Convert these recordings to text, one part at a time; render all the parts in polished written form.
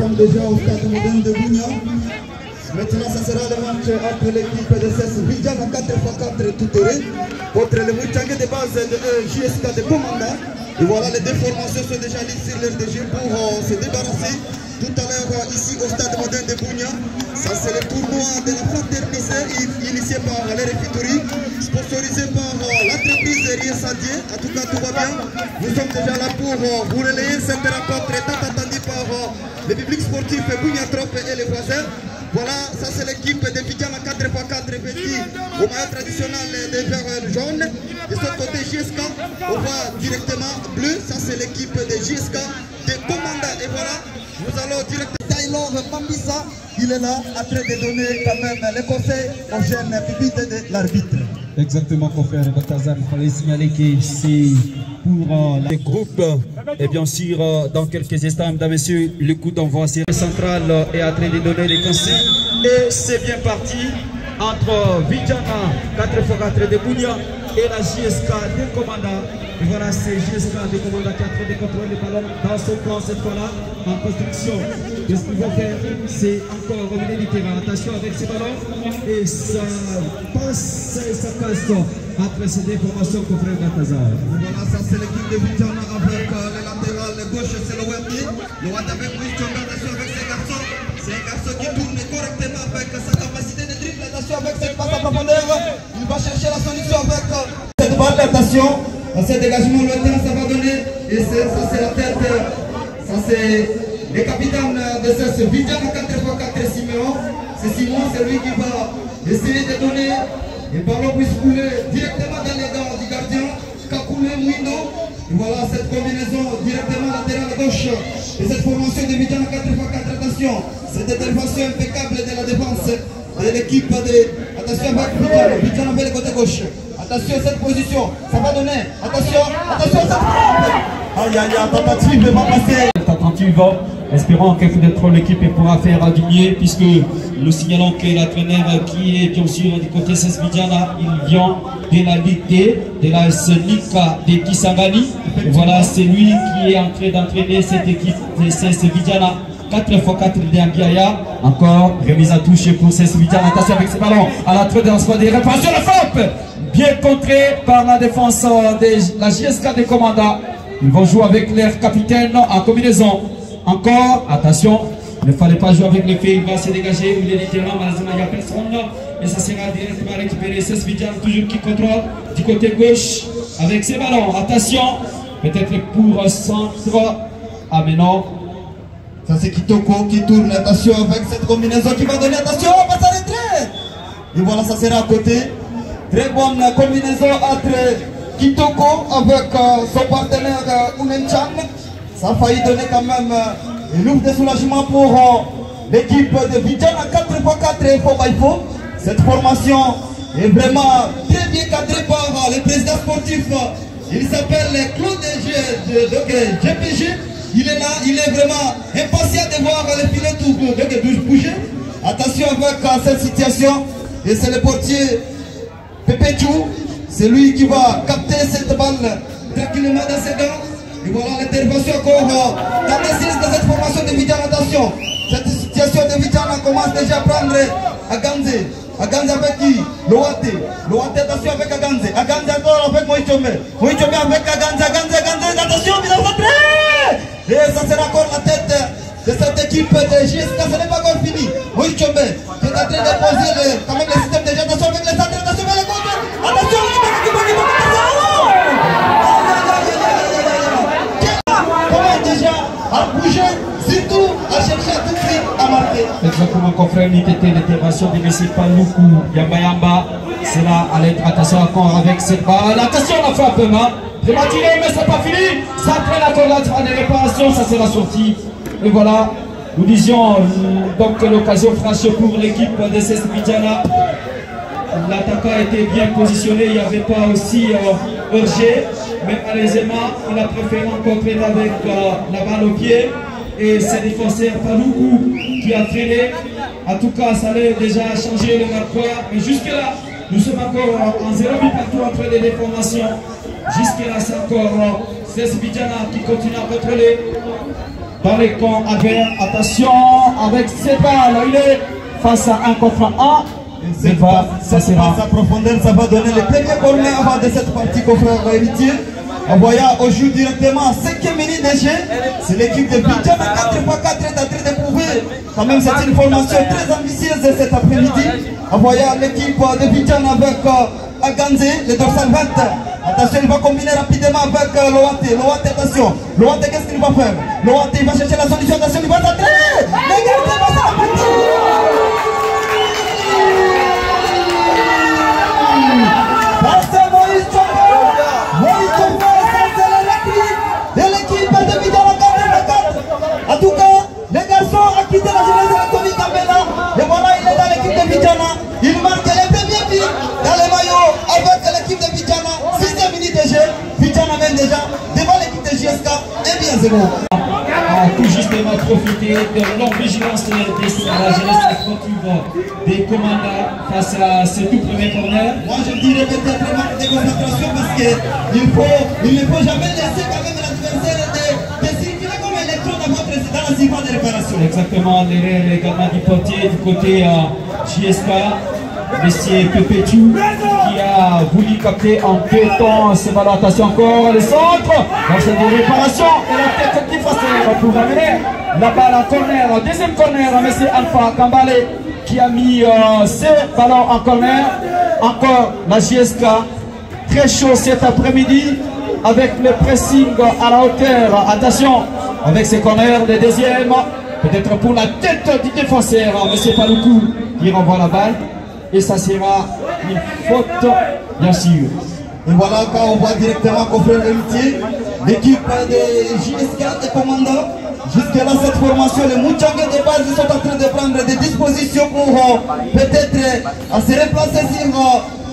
sommes déjà au stade moderne de Bougna. Maintenant, ça sera le match entre l'équipe de CES Vidjana 4x4 Toutouré contre le Moutangue de base de JSK de Commanda. Et voilà, les deux formations sont déjà listes sur leur DG pour se débarrasser tout à l'heure ici au stade moderne de Bougna. Ça, c'est le tournoi de la fraternité initié par l'RFITOURI, sponsorisé par l'entreprise Rien Sadier. En tout cas, tout va bien. Nous sommes déjà là pour vous relayer cette rencontre tant attendue par le public sportif Bougna Trop et les voisins. Voilà, ça c'est l'équipe de Vidjana 4x4 vêtue au maillot traditionnel des verts jaunes. De ce côté JSK, on voit directement bleu, ça c'est l'équipe de JSK de Commanda. Et voilà, nous allons directement. Taylor Bambissa, il est là en train de donner quand même les conseils aux jeunes pupitres de l'arbitre. Exactement, confrère Balthazar, il fallait signaler que c'est pour les groupes. Et bien sûr, dans quelques instants, mesdames et messieurs, le coup d'envoi central est en train de donner les conseils. Et c'est bien parti entre Vidjana 4x4 de Bougna et la JSK de Commanda. Et voilà, c'est JSK de Commanda qui est en train de contrôler le ballon dans son plan cette fois-là, en construction. Et ce qu'ils vont faire, c'est encore revenir du terrain. Attention avec ces ballons. Et ça passe et ça casse après ces déformations qu'on ferait Balthazar. Voilà, ça c'est l'équipe de Vidjana avec le latéral gauche, c'est le Wadi. Le Wadi avec Moïse, attention avec ces garçons. C'est un garçon qui tourne correctement avec sa capacité de dribble. Attention avec cette passe à profondeur. Il va chercher la solution avec cette balle. Attention. Ce dégagement lointain, ça va donner, et ça c'est la tête, ça c'est le capitaine de ce Vidjana 4x4 Siméon. C'est Simon, c'est lui qui va essayer de donner, le ballon puisse couler directement dans les dents du gardien, Kakoulé Mouindo. Et voilà cette combinaison directement latéral gauche de cette formation de Vidjana 4x4. Attention, cette intervention impeccable de la défense de l'équipe de. Attention avec Vidjana avec le côté gauche. Attention à cette position, ça va donner. Attention, attention à cette frappe. Aïe aïe aïe, tentative ne va passer. Tentative, espérons que notre équipe pourra faire du mieux, puisque nous signalons que l'entraîneur qui est bien sûr du côté CES Vidjana, il vient de la Ligue D, de la SNICA de Kisangani. Voilà, c'est lui qui est en train d'entraîner cette équipe de CES Vidjana 4x4 d'Anguiaya. Encore remise à toucher pour CES Vidjana. Attention avec ce ballon à l'entrée de la des réparations, la frappe bien contrée par la défense de la JSK de Commanda. Ils vont jouer avec leur capitaine en combinaison. Encore, attention, il ne fallait pas jouer avec le fait, il va se dégager, il est littéralement, malheureusement il n'y a personne. Et ça sera directement récupéré. CES Vidjana toujours qui contrôle du côté gauche avec ses ballons. Attention, peut-être pour centre. Ah mais non. Ça c'est Kitoko qui tourne. Attention avec cette combinaison qui va donner. Attention, on passe à l'entrée. Et voilà, ça sera à côté. Très bonne combinaison entre Kitoko avec son partenaire Unenchan. Ça a failli donner quand même une ouf de soulagement pour l'équipe de Vidjana 4x4 4x4. Cette formation est vraiment très bien cadrée par le président sportif. Il s'appelle Claude GPG. Il est là, il est vraiment impatient de voir le filet bouger. Attention avec cette situation. Et c'est le portier Pepe Chou, c'est lui qui va capter cette balle tranquillement dans ses dents. Et voilà l'intervention encore dans les 6 de cette formation de Vidjana. Attention, cette situation de Vidjana commence déjà à prendre Aganze. Aganze avec qui? Loate. Loate, attention avec Aganze. Aganze encore avec Moïchome. Moïchome avec Aganze. Aganze. Attention, il va rentrer. Et ça sera encore la tête de cette équipe de JSK. Ce n'est pas encore fini. Moïchome qui est en train de poser quand même le système de jeu. Attention avec les centres. Attention avec les contre. Attention, comment déjà à bouger, surtout à chercher à tout prix à marquer. Exactement, confrère, l'ITT, l'intervention de M. Paloukou Yamba. C'est là à l'être. Attention encore avec cette balle. Attention, la frappe, hein. Prématuré, mais c'est pas fini. Ça prend la corrélation des réparations, ça c'est la sortie. Et voilà, nous disions donc l'occasion franche pour l'équipe de CES Vidjana. L'attaquant était bien positionné, il n'y avait pas aussi Urgé, mais malheureusement il a préféré contrer avec la balle au pied. Et c'est le défenseur Paloukou qui a traîné. En tout cas, ça allait déjà changer le marqueur. Mais jusque-là, nous sommes encore en 0 but partout entre les deux formations. Jusque-là, c'est encore CES Vidjana qui continue à contrôler. dans les camps adverses. Attention avec ses balles, il est face à un contre un. Ça sera sa profondeur, ça va donner le premier corner avant de cette partie, confrère héritier. En voyant au jeu directement à 5e minute de jeu, c'est l'équipe de Bidjana 4x4 est en train de prouver. Quand même, c'est une formation très ambitieuse cet après-midi. En voyant l'équipe de Bidjana avec Aganze, le dorsal 20. Attention, il va combiner rapidement avec Loate. Loate, attention. Loate, qu'est-ce qu'il va faire? Loate, il va chercher la solution. Attention, il va s'entrer. Les gars, c'est pas ça la partie. C'est Moïse Chombo. Moïse Chombo, ça c'est l'équipe de Bidjana 4x4. En tout cas, les garçons ont quitté la jeunesse de la Tony Gambela. Et voilà, il est dans l'équipe de Bidjana. Il marque les premiers buts dans les maillots avec l'équipe de Bidjana. 6e minute de jeu. Bidjana même déjà devant l'équipe de JSK. Et bien 0. A tout justement profité de leur vigilance de la jeunesse sportive des commandants face à ce tout premier corner. Moi je dirais peut-être un manque de concentration parce qu'il ne faut jamais laisser quand même l'adversaire de circuler comme électron dans la surface de réparation. Exactement, l'erreur également du portier du côté JSK. Monsieur Pepechou qui a voulu capter en deux temps ce ballon. Attention encore, le centre, dans cette réparation et la tête qui fasse pour amener la balle en corner, deuxième corner à monsieur Alpha Kambale qui a mis ce ballon en corner. Encore la JSK très chaud cet après-midi avec le pressing à la hauteur. Attention avec ces corners, le deuxième peut-être pour la tête du défenseur monsieur Paloukou qui renvoie la balle. Et ça sera une faute, bien sûr. Et voilà, quand on voit directement confrère héritier, l'équipe de JSK des commandants. Jusque-là, cette formation, les Mouchangé de base sont en train de prendre des dispositions pour peut-être se replacer sur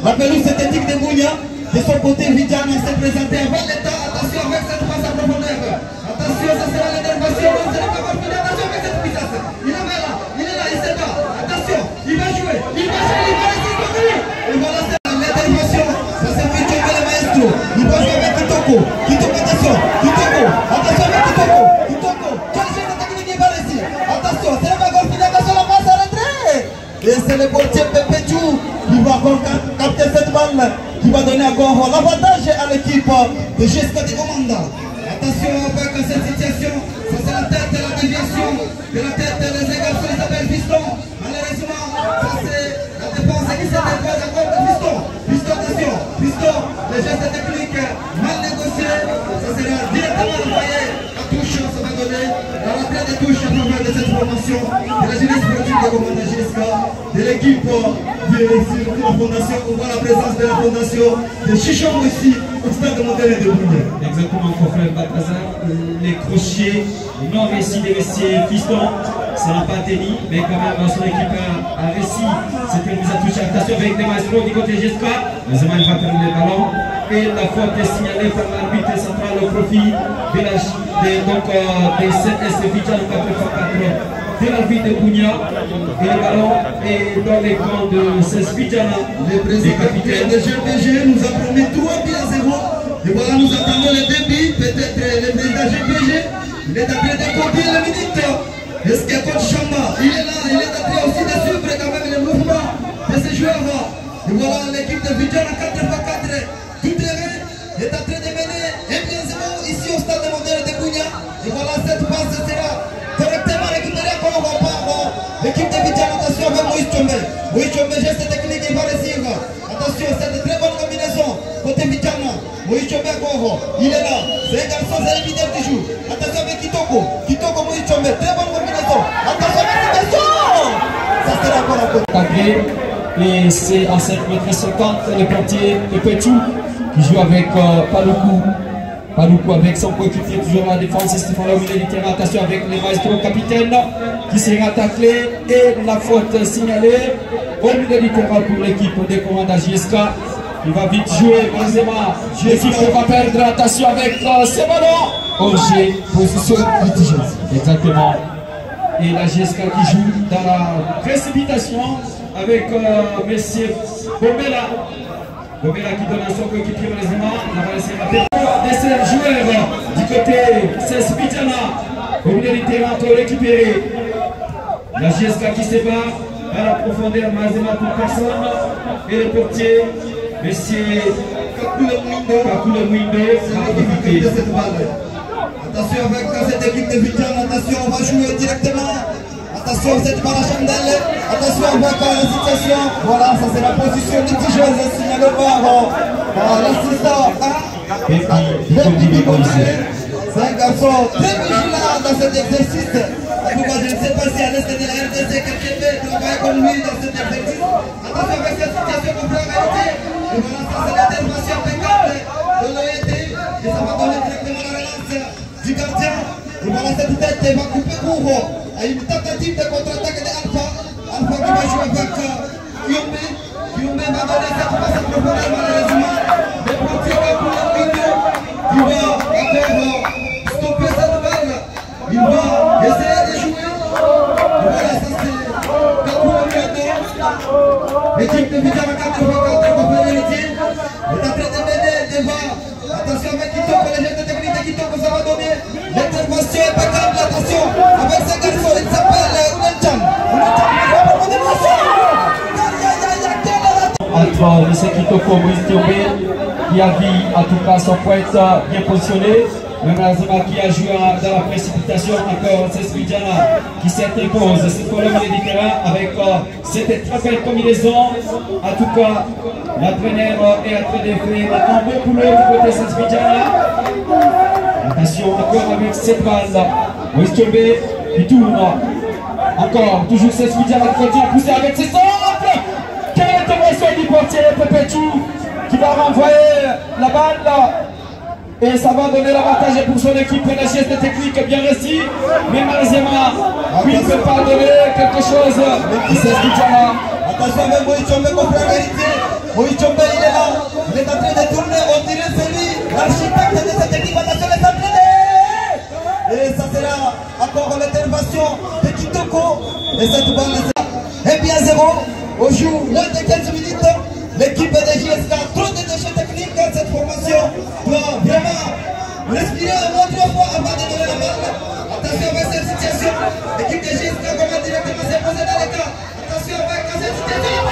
la pelouse synthétique de Bounia. De son côté, Bidjana s'est présenté avant l'état. Attention avec cette passe à profondeur. Attention, ça sera l'intervention. On ne sera pas fini. Attention avec cette puissance. Il est là, il se bat. Attention, il va jouer. Il va essayer de courir. Et voilà, c'est l'intervention. Ça c'est Bidjana le maestro. Il va jouer avec Kitoko. Kitoko, attention. Kitoko. Attention avec Kitoko. Kitoko. Quel jeu de technique il va réussir. Attention, c'est le bagarre final. Attention, la passe à l'entrée. Et c'est le portier Pepechou qui va capter cette balle. Qui va donner encore l'avantage à l'équipe de JSK des commandants. Attention avec cette situation, ça c'est la tête de la déviation, de la tête des garçons, ils s'appellent Piston. Malheureusement, ça c'est la défense qui s'est défendue encore de Piston. Piston, attention, Piston, les gestes techniques mal négociés, ça sera directement envoyé à touche, ça va donner la rentrée de touche à travers de cette formation de la jeunesse sportive des commandants JSK, de l'équipe de la fondation. On voit la présence de la fondation de Chichon ici au stade de Montagne de Bounia. Exactement, confrère Balthazar, les crochets non réussis des messieurs Fiston, ça n'a pas tenu, mais quand même son équipe a réussi cette mise à toucher. Attention avec des maestros du côté JSK, Benzema va perdre le ballon et la faute est signalée par l'arbitre central au profit des CS Bidjana 4x4 de la ville de Bounia. Et le ballon est dans les camps de CS Bidjana. Le président de GPG nous a promis 3 buts à 0. Et voilà, nous attendons le début. Peut-être le président GPG, il est en train de compter la minute. Est-ce que coach Chamba, il est là, il est en train aussi de suivre quand même les mouvements de ces joueurs. Et voilà, l'équipe de Bidjana 4x4, tout terrain, est en train de mener 1-0 ici au stade de Montagne de Bounia. Et voilà, cette passe sera correctement récupérée par l'équipe de Bidjana. Attention avec Moïse Chombe. Moïse Chombe, geste technique, il va réussir. Attention, c'est une très bonne combinaison côté Bidjana. Moïse Chombe encore, il est là. C'est un garçon, c'est le leader qui joue. Attention avec Kitoko. Kitoko, Moïse Chombe, très bonne combinaison. Attention avec Kitoko. Ça sera encore un peu. Et c'est en 5,50 m le portier de Pepechou qui joue avec Paloukou. Paloukou avec son coéquipier toujours à la défense, Stéphane au milieu du terrain. Attention avec les maestros capitaine qui sera taclé et la faute signalée au milieu du terrain pour l'équipe des commandants JSK. Il va vite jouer, Benzema. L'équipe va perdre. Attention avec ce ballon. Ogier, position litigieuse. Exactement. Et la JSK qui joue dans la précipitation avec Messieurs Bomela. Bomela qui donne à son coéquipier Benzema. La balle sera perdue. Des joueurs du côté CS Bidjana Au milieu du terrain, encore récupéré. La JSK qui se bat à la profondeur, Mazema pour personne. Et le portier, monsieur Kakule Mwindo, c'est l'équipe de cette balle. Attention avec cette équipe de Vitan, attention, on va jouer directement. Attention, cette balle à chandelle. Attention avec la situation. Voilà, ça c'est la position litigieuse signalée par l'assistant. C'est un garçon très vigilant dans cet exercice. En tout cas, je ne sais pas si à l'est de la RDC, quelqu'un fait travailler comme lui dans cet exercice. Attention avec cette situation qu'on peut arrêter. Et voilà, ça c'est l'intervention impeccable de l'OET. Et ça va donner directement la relance du gardien. Et voilà, cette tête va couper court à une tentative de contre-attaque de Alpha. Alpha qui va jouer avec Kiombe. Kiombe va donner cette passe en profondeur malheureusement. Le portier va pour le milieu. Il va encore stopper cette balle. Il va essayer de jouer. Et voilà, ça c'est Kakou Mioto. L'équipe de Vidan à 4 va faire l'héritier. Il est en train de mener devant. Attention avec Kitoko, les jeunes de technique de Kitoko, ça va donner l'intervention impeccable. Attention avec ce garçon, il s'appelle Unelchan. Entre le Sekitoko Moïse Kiombe, qui a vu en tout cas son poète bien positionné. Mazema qui a joué dans la précipitation, encore c'est Vidjana qui s'impose. C'est pour le milieu du terrain avec cette très belle combinaison. En tout cas, l'entraîneur est en train de faire un bon boulot du côté de Vidjana. Attention encore avec cette balle. Moïse Kiombe qui tourne. Encore, toujours cette Vidjana qui continue à pousser avec ses centres. Quelle intervention du portier Pepechou qui va renvoyer la balle. Et ça va donner l'avantage pour son équipe. La geste technique bien réussi. Mais malheureusement, il ne peut pas donner quelque chose. Attention avec Moïse Chombe pour faire vérité. Moïse Chombe il est là. Il est en train de tourner. On dirait c'est lui, l'architecte de cette équipe. Attention les entraînés. Et ça sera encore l'intervention de Kitoko. Et cette balle est bien 0. On joue moins de 15 minutes. L'équipe de JSK, trop de déchets techniques dans cette formation, doit vraiment respirer une autre fois avant de donner la balle. Attention avec cette situation. L'équipe de JSK commence directement s'imposer dans les cas. Attention avec cette situation.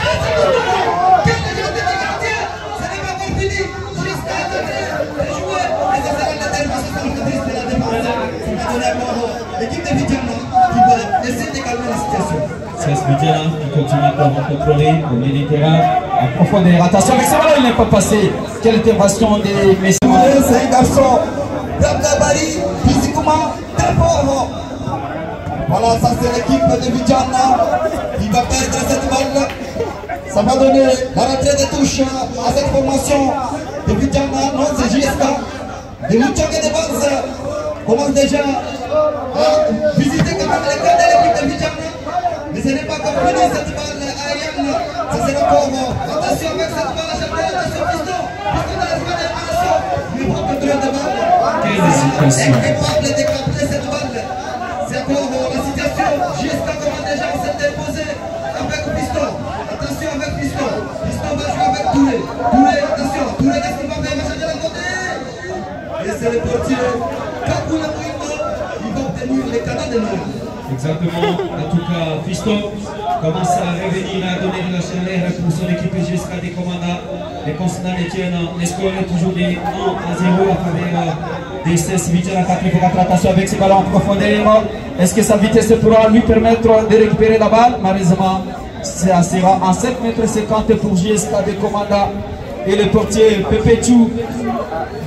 Quel jeu de gardien. Ce n'est pas encore fini. JSK est en train de jouer. Et ça sera l'intervention salvatrice de la défense. Ça va donner encore l'équipe de Vidjana qui va essayer de calmer la situation. C'est Vidjana qui continue encore à contrôler au milieu du terrain. En profondeur. Attention avec ça, il n'est pas passé. Quelle intervention des messieurs. C'est un garçon grand gabarit, physiquement très fort. Voilà, ça c'est l'équipe de Vidjana qui va perdre cette balle. Ça va donner la rentrée de touche à cette formation de Vidjana. Non, c'est JSK. Les Mouchongues de base commencent déjà à visiter quand même les cas de l'équipe de Vidjana. Mais ce n'est pas comme fini cette balle aérienne. Ça c'est encore. Attention avec cette balle à chaque attention Piston. Piston dans la seconde réparation. Il prend contrôle de balle. Quelle hésitation. Incapable de capter cette balle. C'est encore la situation. JSK commence déjà à s'interposer avec Piston. Attention avec Piston. Piston va jouer avec Touré. Touré, attention. Touré, qu'est-ce qu'il va faire? Il va changer la côté. Et c'est le portier Kakou Mwindo. Il va obtenir les canons de l'eau. Exactement, en tout cas, Fiston commence à revenir à donner de la chaleur pour son équipe jusqu'à des commandants. Les consonants détiennent les scores toujours des 1 à 0 à faveur des 16 Vidjana. Il faut faire attention avec ces ballons en profondeur. Est-ce que sa vitesse pourra lui permettre de récupérer la balle? Malheureusement, ça sera en 7,50 m pour JSK des commandants. Et le portier Pepechou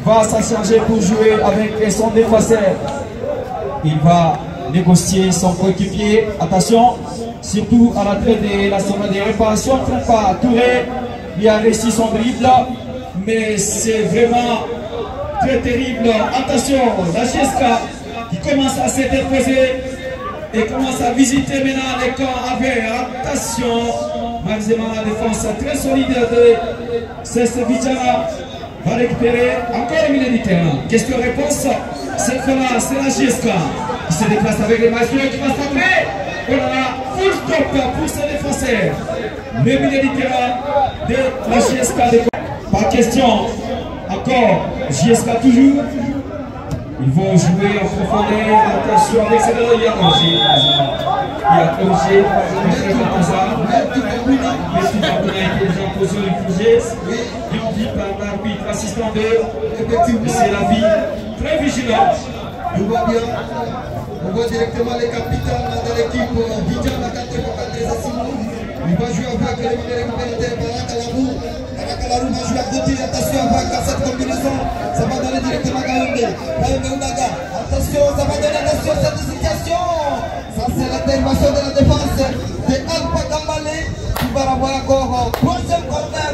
va s'en pour jouer avec son défenseur. Il va négocier son coéquipier. Attention, surtout à l'entrée de la zone de réparation. Pas Touré, il a réussi son dribble, mais c'est vraiment très terrible. Attention, la JSK qui commence à s'interposer et commence à visiter maintenant les camps avec attention. Maximum la défense très solide de Vidjana va récupérer encore le milieu du terrain. Question-réponse, cette fois-là, c'est la JSK qui se déplace avec les maestros qui va s'entrer. Oh là là, full stop pour ses défenseurs. Le milieu du terrain de la JSK. Pas question. Encore, JSK toujours. Ils vont jouer en profondeur. Attention avec cette il y a Angers. Il y a Angers. A été déjà posé le Fugés. Bien dit par l'arbitre assistant de. C'est la vie très vigilante. On voit directement les capitaines de l'équipe Vidjan à 4 Simon. Il va jouer avec le récupérateur Barakalarou. Barakalarou va jouer à côté. Attention avec cette combinaison. Ça va donner directement à Kaombe. Kaombe Oudaga. Attention, ça va donner attention à cette situation. Ça c'est l'intervention de la défense de Alpha Kambale. Qui va avoir encore troisième corner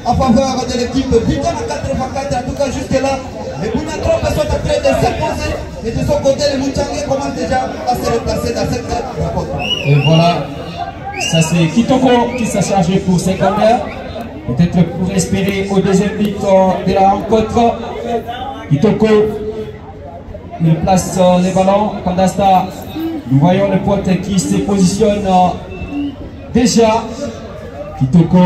en faveur de l'équipe Vidjan à 4. En tout cas jusque là. Les Bouniatrop sont en train de s'imposer. Et de son côté, les Mouchangé commencent déjà à se replacer dans cette rencontre. Et voilà, ça c'est Kitoko qui s'est chargé pour ses corners. Peut-être pour espérer au deuxième but de la rencontre. Kitoko, il place les ballons. Pendant ce temps, nous voyons le pote qui se positionne déjà. Kitoko,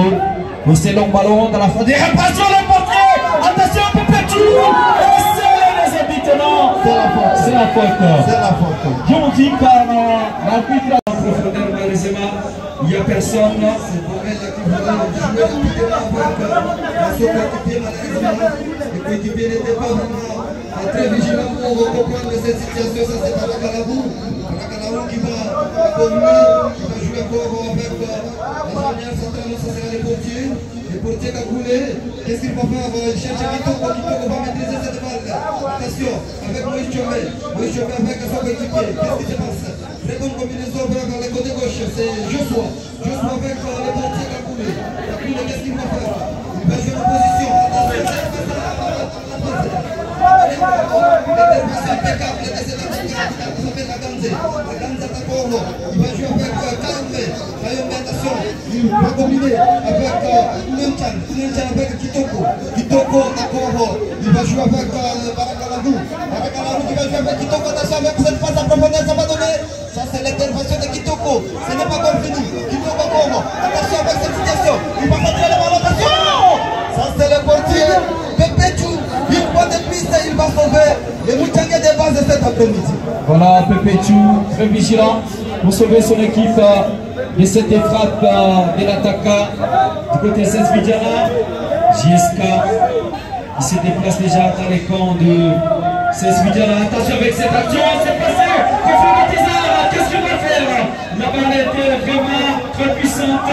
pour ses longs ballons dans la fin des réparation, le portier. Attention, Pépétou. C'est la faute. C'est la faute. Bien dit par l'arbitre en profondeur, malheureusement, il n'y a personne. C'est Borel qui voulait jouer rapidement avec son coéquipier, malheureusement. Le coéquipier n'était pas vraiment très vigilant pour comprendre cette situation. Ça c'est Barakalarou. Barakalarou qui va jouer encore avec la dernière centrale, ça sera les portiers. Les portiers Kagoulé, qu'est-ce qu'il va faire? Il cherche Kitoko, Kitoko va maîtriser cette balle. Attention, avec Moïse Chomé avec son coéquipier. Qu'est-ce qui se passe? Très bonne combinaison vers le côté gauche, c'est Joshua. Joshua avec les portiers Kagoulé. Kagoulé, qu'est-ce qu'il va faire? Il va jouer en position. L'intervention impeccable, il s'appelle la Ganze. La Ganze Takoro. Il va jouer avec Kaombe. Kaombe, attention, il va combiner avec Unenchan avec Kitoko. Kitoko Takoro. Il va jouer avec Barakalarou. Barakalarou qui va jouer avec Kitoko. Attention avec cette passe à profondeur, ça va donner. Ça c'est l'intervention de Kitoko. Ce n'est pas encore fini. Kitoko Takoro. Attention avec cette situation. Il va rentrer le ballon. Attention. Ça c'est le portier. Pépétou. Une fois de piste, il va sauver les Mouchangé de base de cet après-midi. Voilà, Pépétou, très vigilant pour sauver son équipe de cette frappe de l'attaquant du côté 16 Vidjana. JSK qui se déplace déjà dans les camps de 16 Vidjana. Attention avec cette action, c'est passé. Qu'est-ce qu'il va faire? La balle était vraiment très puissante,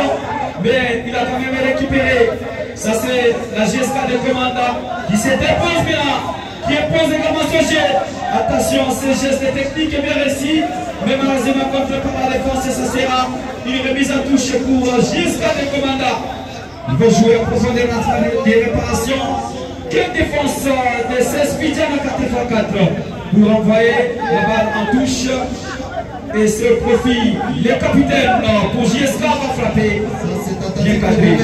mais il a quand même récupéré. Ça c'est la GSK de Commanda qui se dépose maintenant, qui impose également ce jet. Attention, ce geste technique est bien réussi, mais malheureusement contre par la défense, ça sera une remise à touche pour GSK de Commanda. Il va jouer en profondeur des réparations. Quelle défense de 16 Vidjana 4x4 pour envoyer la balle en touche. Et ce profil, le capitaine pour JSK va frapper. Bien cadré.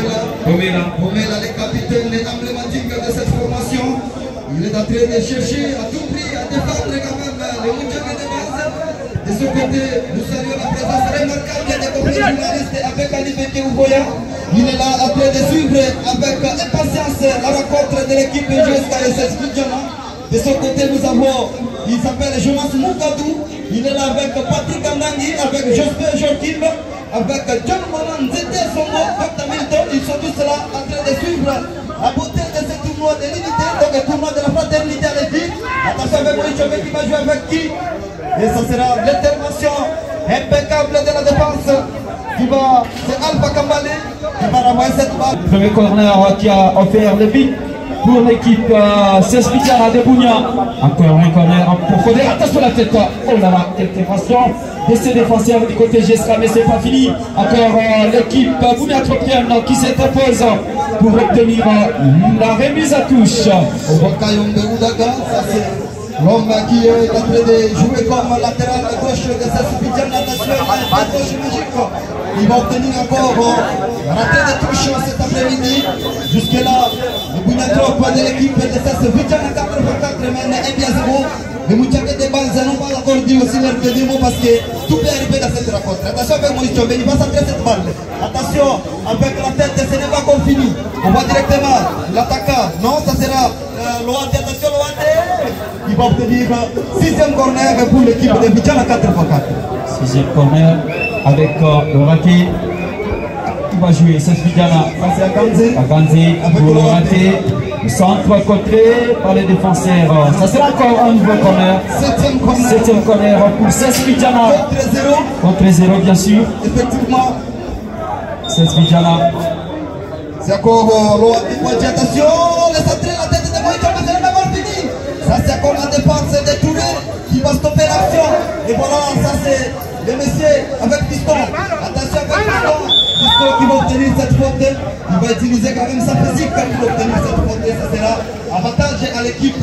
Bomela, le capitaine emblématique de cette formation. Il est en train de chercher à tout prix à défendre quand même les Mouchangé de base. De ce côté, nous saluons la présence remarquable des journalistes avec Ali Beke Ouboya. Il est là en train de suivre avec impatience la rencontre de l'équipe de JSK et 16 Vidjana. De ce côté, nous avons, il s'appelle Jonas Moukadou. Il est là avec Patrick Andangi, avec Jospin Joachim, avec John Monan, Zete Songo, Dr. Milton. Ils sont tous là en train de suivre la beauté de ce tournoi de l'unité, donc le tournoi de la fraternité à l'équipe. Attention avec Moïse Chomé qui va jouer avec qui? Et ça sera l'intervention impeccable de la défense qui va, c'est Alpha Kambale qui va renvoyer cette balle. Premier corner qui a offert le but pour l'équipe 16 Vidjana de Bounia. Encore un corner en profondeur. Attention la tête. Oh là là, quelle intervention de ces défenseurs du côté GSK, mais c'est pas fini. Encore l'équipe Bounia Tropienne qui s'interpose pour obtenir la remise à touche. On voit Kaombe Oudaga, ça c'est l'homme qui est en train de jouer comme latéral gauche de cette Vidjana nationale, gauche magique. Il va obtenir encore raté de touche cet après-midi. Jusque-là, le Bouniatrop de l'équipe de cette Vidjana 4x4 mène 1-0. Les Mouchangé de base n'ont pas encore dit aussi leur dernier mot parce que tout peut arriver dans cette rencontre. Attention avec Moïse Chomé, il va centrer cette balle. Attention avec la tête, ce n'est pas encore fini. On voit directement l'attaquant. Non, ça sera Loante. Attention Loante. Il va va obtenir 6e corner pour l'équipe de Vidjana 4x4. 6e corner avec le raté. Qui va jouer cette Vidjana. C'est Aganze. Pour le raté. Le centre contré par les défenseurs. Ça sera encore un nouveau corner. 7e corner pour 16 Vidjana. Contre 0 bien sûr. Effectivement. 16 Vidjana. C'est encore attention, les entrées, la tête de Moïka, mais c'est d'abord fini. Ça c'est encore la dépense de Touré qui va stopper l'action. Et voilà, ça c'est le messieurs avec Piston. Attention avec Piston. Piston qui va obtenir cette faute. Il va utiliser quand même sa physique quand il va obtenir cette faute. Ça sera avantage à l'équipe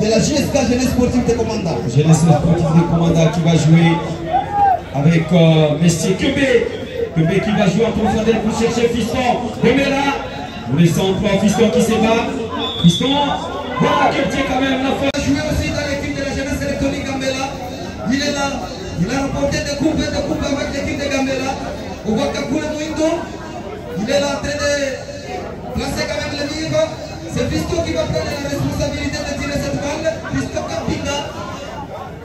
de la JSK Jeunesse Sportive de Commanda. Jeunesse Sportive de Commanda qui va jouer avec messieurs Kebé. Kebé qui va jouer en profondeur pour chercher Fiston. Gambela. Pour les centres, Fiston qui s'ébat. Fiston. Voilà qui obtient quand même la faute. Il a joué aussi dans l'équipe de la jeunesse électronique Gambela. Il est là. Il a remporté des coupes avec l'équipe de Gambela. On voit Kakule Mouindo. Il est là en train de placer quand même le livre. C'est Fiston qui va prendre la responsabilité de tirer cette balle. Fiston Kapinga.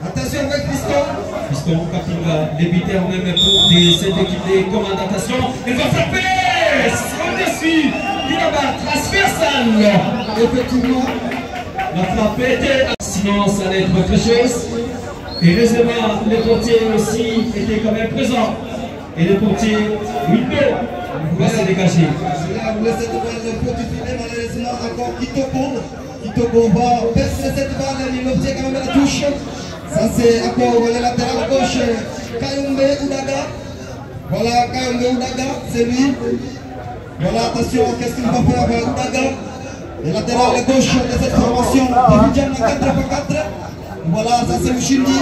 Attention avec Fiston. Fiston Kapinga, débiteur même de cette équipe de commandation. Il va frapper au-dessus. Il va transversal. Effectivement. La frappe était. Sinon, ça allait être autre chose. Et heureusement, le portier aussi était quand même présent. Et le portier, Window, va se dégager. Là, vous laissez devant le petit filet, malheureusement, encore Kitoko. Kitoko va percer cette balle, il obtient quand même la touche. Ça, c'est encore le latéral gauche, Kayombe Oudaga. Voilà, Kayombe Oudaga, c'est lui. Voilà, attention, qu'est-ce qu'il va faire avec Oudaga? Le latéral gauche de cette formation, Vidjana 4x4. Voilà, ça c'est Mushindi.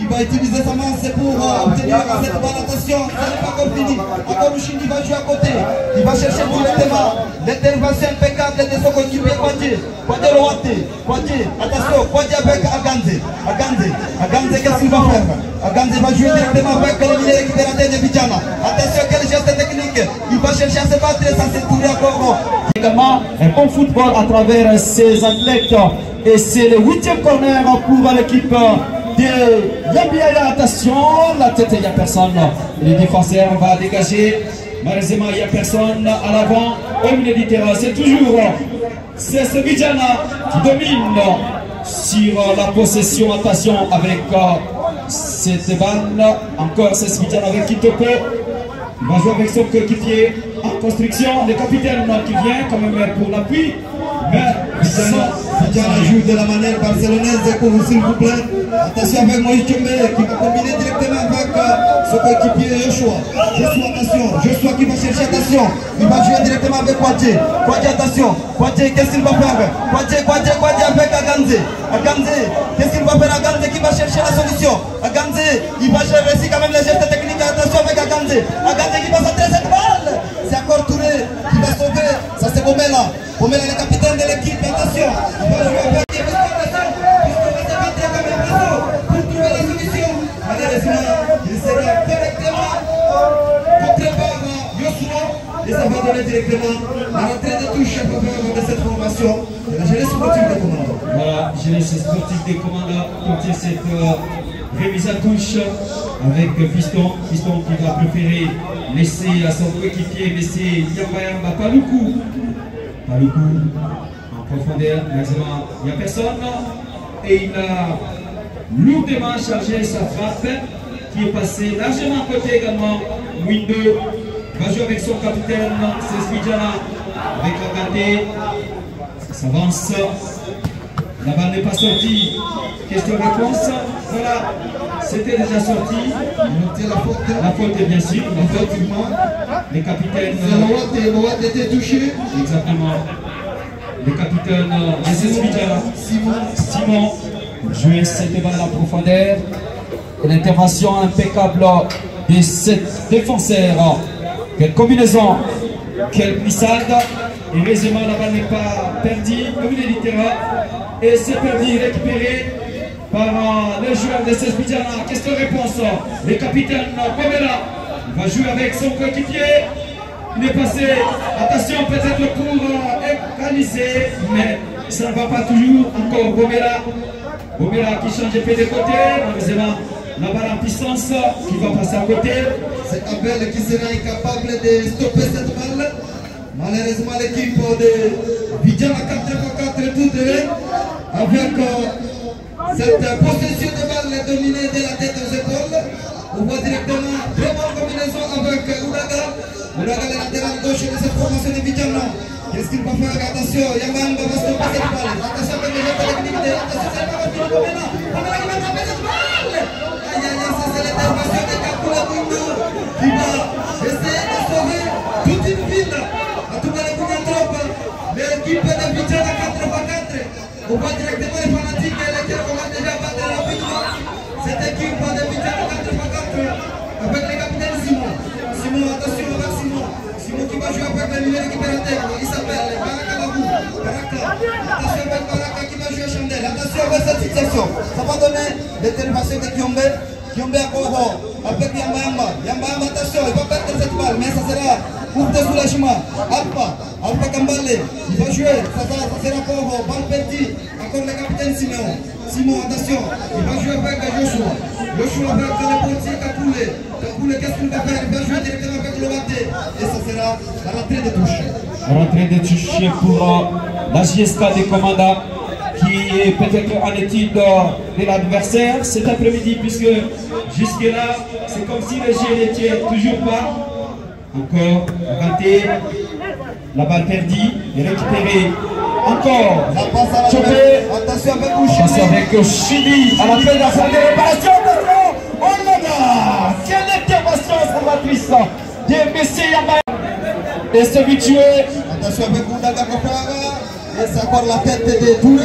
Il va utiliser sa main pour obtenir cette balle. Attention, ça n'est pas encore fini. Encore Mushindi va jouer à côté. Il va chercher directement l'intervention impeccable de son coéquipier Kwadje. Kwadje Loate. Kwadje, attention, Kwadje avec Aganze. Aganze, qu'est-ce qu'il va faire? Aganze va jouer directement avec le milieu récupérateur de Vidjana. Attention, quel geste technique. Il va chercher à se battre, ça c'est tourné encore. Également, un bon football à travers ces athlètes. Et c'est le 8e corner pour l'équipe de Yambiaya. Attention, la tête, il n'y a personne. Le défenseur va dégager. Malheureusement, il n'y a personne à l'avant. Au milieu du terrain, c'est toujours c'est Vidjana qui domine sur la possession. Attention avec cette balle. Encore c'est Vidjana avec Kitoko. Il va jouer avec son coéquipier en construction. Le capitaine qui vient quand même pour l'appui. Mais Vidjana joue de la manière barcelonaise, s'il vous plaît. Attention avec Moïse Tchombe qui va combiner directement avec son coéquipier Joshua. Attention. Joshua qui va chercher, attention. Il va jouer directement avec Kwadje. Kwadje, attention. Kwadje, qu'est-ce qu'il va faire? Kwadje avec Aganze. Qu'est-ce qu'il va faire? Aganze qui va chercher la solution. Aganze, il va chercher quand même les gestes techniques. Attention avec Aganze. Aganze qui va centrer cette balle. C'est encore Touré qui va sauver. Ça c'est Bomela. Bomela, le capitaine de l'équipe. Attention. Il va jouer avec pour trouver la solution. Malheureusement, il sera correctement contré par Yoshua et ça va donner directement la rentrée de touche en faveur de cette formation de la jeunesse sportive des Commandos. Voilà, jeunesse sportive des Commandos qui obtient cette remise à touche avec Fiston. Fiston qui va préférer laisser à son coéquipier, laisser Yambayamba Paloukou. En profondeur, malheureusement, il n'y a personne. Et il a lourdement chargé sa frappe qui est passée largement à côté également. Window va jouer avec son capitaine, c'est Vidjana avec Agate. Ça s'avance. La balle n'est pas sortie. Question-réponse. Voilà, c'était déjà sorti. La faute est bien sûr. Effectivement. Les capitaines. Loat était touché. Exactement. Le capitaine Simon jouer cette balle en profondeur. Et l'intervention impeccable de cet défenseur. Quelle combinaison, quelle glissade. Et heureusement la balle n'est pas perdue au milieu du terrain. Et c'est perdu, récupéré par le joueur de CS Vidjana. Question-réponse. Le capitaine Bomela va jouer avec son coéquipier. Il est passé, attention peut-être pour égaliser, mais ça ne va pas toujours. Encore Bomela Gomera qui change de côté, malheureusement la balle en puissance qui va passer à côté. C'est Abel qui sera incapable de stopper cette balle. Malheureusement l'équipe de Vidjana 4x4 tout de même avec cette possession de balle dominée de la tête aux épaules. On voit directement très bonne combinaison avec Uraga. Uraga le latéral gauche de cette formation de Vidjana. Qu'est-ce qu'il va faire? Attention, Yamanga va stopper cette balle. Attention avec les jeux techniques de... Attention, c'est pas rapide, Gomera. Gomera qui va attraper cette balle. Aïe aïe aïe, ça c'est l'intervention de Kakula Bundu qui va essayer de sauver toute une ville. En tout cas, les Bougantrope, l'équipe de Vidjana 4x4. On voit directement les fanatiques et les tirs qu'on va déjà battre rapidement. Cette équipe de Vidjana 4x4 avec les capitaines Simon. Simon, attention avec Simon. Simon qui va jouer avec le numéro récupérateur. Il s'appelle Baraka Babou. Baraka. Attention avec Baraka qui va jouer Chandel. Attention avec cette situation. Ça va donner l'intervention de Kiombe. Kiombe à Koro avec Yamba Yamba. Yamba Yamba, attention, il va perdre cette balle. Mais ça sera pour de soulagement. Alpha Kambale. Il va jouer. Ça sera Koro. Balle perdue. Encore le capitaine Simon. Simon, attention. Il va jouer avec Joshua. Joshua avec le portier Kakoule. Kakoule, qu'est-ce qu'il va faire? Il va jouer directement avec le Waté. Et ça sera la rentrée de touche. La rentrée de touche pour la JSK des commandants qui est peut-être en étude de l'adversaire cet après-midi, puisque jusque-là, c'est comme si le jeu n'était toujours pas encore raté. La balle perdue et récupérée. Encore. Ça passe à la Chopé. Attention avec Ouchini. Passe avec Chili à la fin de la phase de réparation. Oh là là! Quelle intervention salvatrice de M. Yamba. Et c'est habitué. Attention avec Oudaga Kopara. Et c'est encore la tête de Touré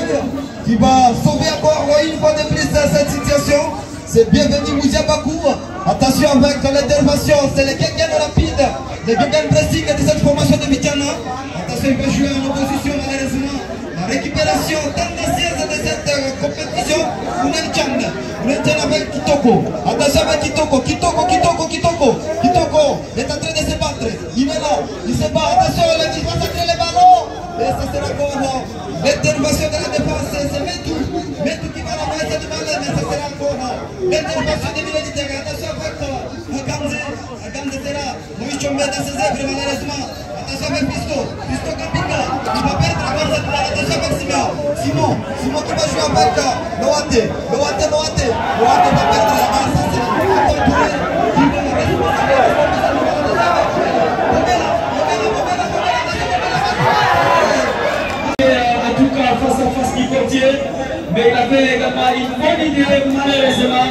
qui va sauver encore une fois de plus cette situation. C'est bienvenu Mouziabakou. Attention avec l'intervention. C'est le Gengen rapide. Le Gengen pressing de cette formation de Vidjana. Attention, il va jouer en opposition malheureusement. La récupération tendancieuse de cette compétition. Unenchang avec Kitoko. Attention avec Kitoko. Kitoko est en train de se battre. Il est là. Il se bat. Attention, il va sacrer les ballons. Et ça sera encore l'intervention de la défense. C'est Metou qui va ramasser cette balle. Mais ça sera encore l'intervention des militaires. Attention avec Agamze sera Moïse Chombe dans ses œuvres malheureusement. Attention avec Pisto Kapika. Il va perdre la balle cette balle. Attention avec Simon qui va jouer avec Loate va perdre la balle. Ça sera Touré qui va En tout cas, face à face du portier, mais il avait également une bonne idée, malheureusement.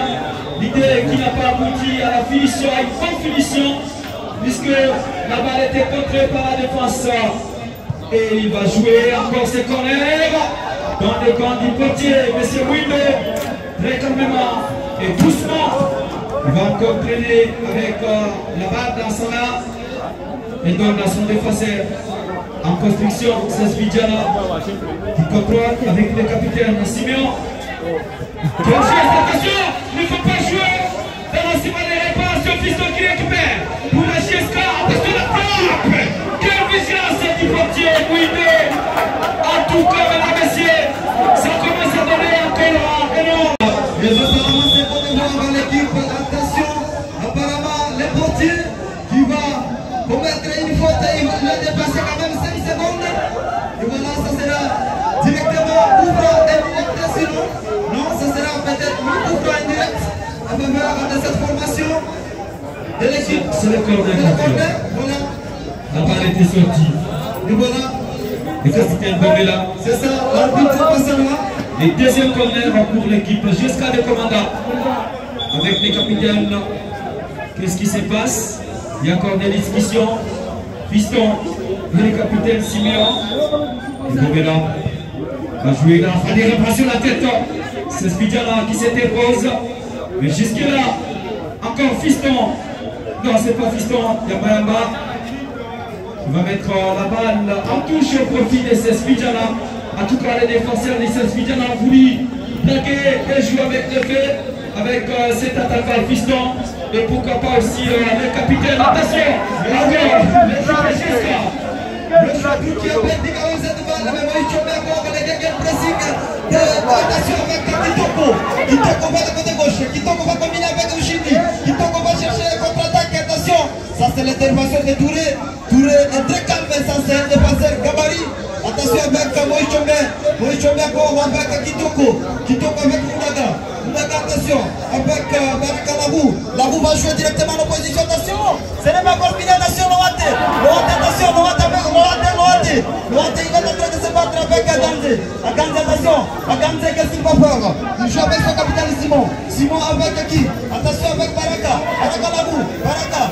L'idée qui n'a pas abouti à l'affiche à une bonne finition, puisque la balle était contrée par la défense. Et il va jouer encore ses corners dans les camps du portier. Monsieur Windo, très calmement et doucement, il va encore traîner avec la balle dans sa main et donne à son défenseur. En construction, c'est Vidjana qui contrôle avec le capitaine Simeon. Attention, il ne faut pas jouer dans la semaine de réparation. Fiston qui récupère pour la JSK. Attention, la frappe. Quelle vigilance du portier Windo. En tout cas, mesdames et messieurs, ça commence à donner encore énorme. Mais apparemment, c'est bon de voir dans l'équipe. Attention, apparemment, le portier qui va commettre une faute, il va dépasser quand même 5 secondes. Et voilà, ça sera directement ouvre indirect, sinon. Non, ça sera peut-être ouvre indirect en faveur de cette formation de l'équipe. C'est le corner. Voilà. La balle était sortie. Et voilà. Le capitaine Gomela. C'est ça, l'arbitre passe là. Et deuxième corner pour l'équipe jusqu'à des commandants. Avec les capitaines, qu'est-ce qui se passe? Il y a encore des discussions. Fiston et le capitaine Simeon. Et Gomela va jouer dans la fin des réparations la tête. C'est Vidjana qui s'interpose. Mais jusque-là, encore Fiston. Non, c'est pas Fiston, Yamba. Il va mettre la balle en touche au profit de ces Vidjana. En tout cas, les défenseurs de ces Vidjana ont voulu plaquer et jouer avec le fait, avec cet attaquant Fiston. Et pourquoi pas aussi le capitaine. Attention, encore le JSK. Le champion qui a perdu quand même cette balle, mais Moïse Chombe encore les gars pressing. Attention avec Kitoko. Kitoko va de côté gauche. Kitoko va combiner avec Ushindi. Kitoko va chercher la contre-attaque. Attention, ça c'est l'intervention de Touré. Touré est très calme, ça c'est un défenseur gabarit. Attention avec Moïse Chombe. Moïse Chombe encore avec Kitoko. Kitoko avec Mounaga. Mounaga, attention. Avec Baraka Labou. Labou va jouer directement en opposition. Attention. Ce n'est pas encore fini. Attention, Loate. Loate, attention. Loate avec Loate. Loate, il est en train de se battre avec Aganze. Aganze, attention. Aganze, qu'est-ce qu'il va faire? Il joue avec son capitaine Simon. Simon avec qui? Attention avec Baraka. Baraka Labou. Baraka,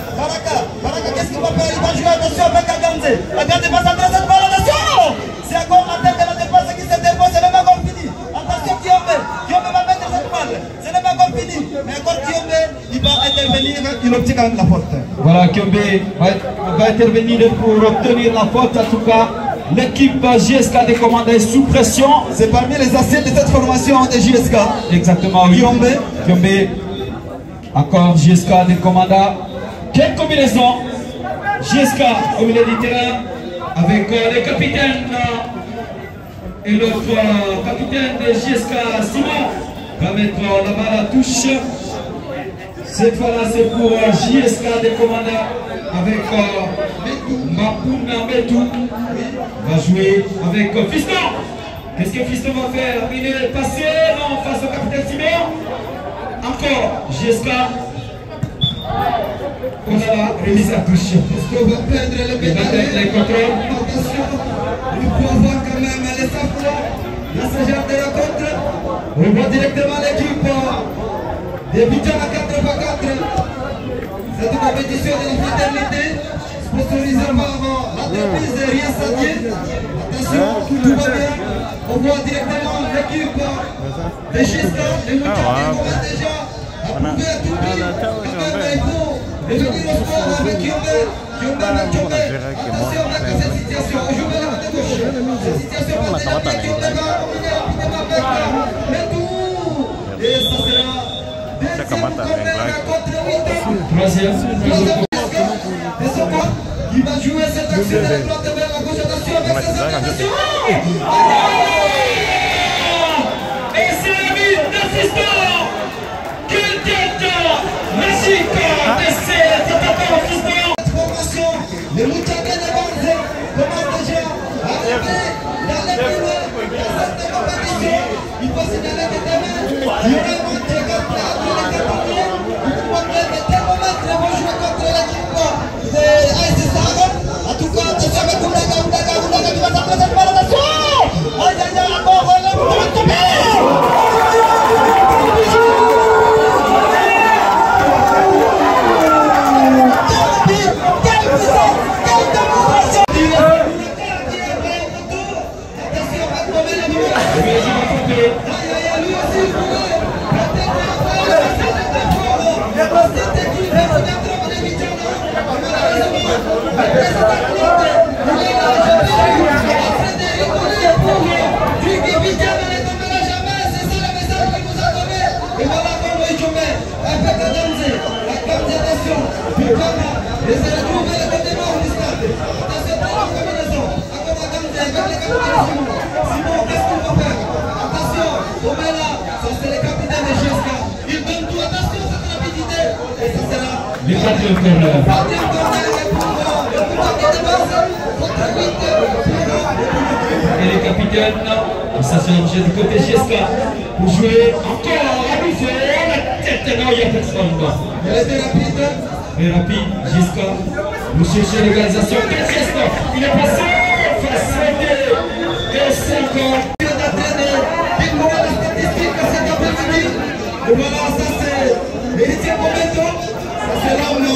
qu'est-ce qu'il va faire? Il va jouer, attention avec Aganze. Aganze va centrer cette balle. Attention. C'est encore la tête de la défense qui se dépose. Ce n'est pas encore fini. Attention, Kiombe. Kiombe va mettre cette balle. Ce n'est pas encore fini. Mais encore Kiombe, il va intervenir. Il obtient quand même la faute. Voilà, Kiombe va intervenir pour obtenir la faute. En tout cas, l'équipe JSK des commandes est sous pression. C'est parmi les anciens de cette formation de JSK. Exactement, oui. Kiombe. Encore JSK des commandes. Quelle combinaison? JSK au milieu du terrain avec les capitaines et l'autre capitaine de JSK, Simon, va mettre la balle à touche. Cette fois-là, c'est pour JSK des commandes avec Mapouna Metou. Va jouer avec Fiston. Qu'est-ce que Fiston va faire? Il est passé, non, face au capitaine Simon. Encore JSK. On a la remise à touche. Est-ce qu'on va perdre le pédale? Les contrôles. Attention, il faut avoir quand même les safrans. La sagesse de la contre. On voit directement l'équipe débutant à 4x4. Cette compétition de la fraternité, sponsorisée par l'entreprise Rien Sadier. Attention, tout va bien. On voit directement l'équipe de GSK, les moutons qui vont déjà approuver à tout prix. Il faut revenir au sport avec Kiombe. Attention avec cette situation. On joue vers la côté gauche. Cette situation va être avec Kiombe. Mais tout. Et ça sera deuxième corner contre Winton. Troisième. Il va jouer cette action de la droite vers la gauche. Attention avec cette attention. Et c'est la mise d'assistant. Quelle tête magique de cet attaquant Fiston. Formation, les Moutagais de Banze commencent déjà à arriver dans les primeurs de cette compétition. Il faut signaler que demain, il y aura un match contre les 4 premiers. Il faut que les thermomètres vont jouer contre l'équipe de AS Sahara. En tout cas, attention avec Mounaga qui va s'entrer cette balle. Attention! Aïe aïe aïe, encore le Et les capitaines, ça se range du côté JSK pour jouer encore à nouveau la tête. Non, il n'y a personne. Mais rapide, JSK. Vous cherchez l'égalisation. Quel geste? Il est passé face à des. Et c'est encore. Et voilà, ça c'est l'héritier Momentum. Ça c'est l'homme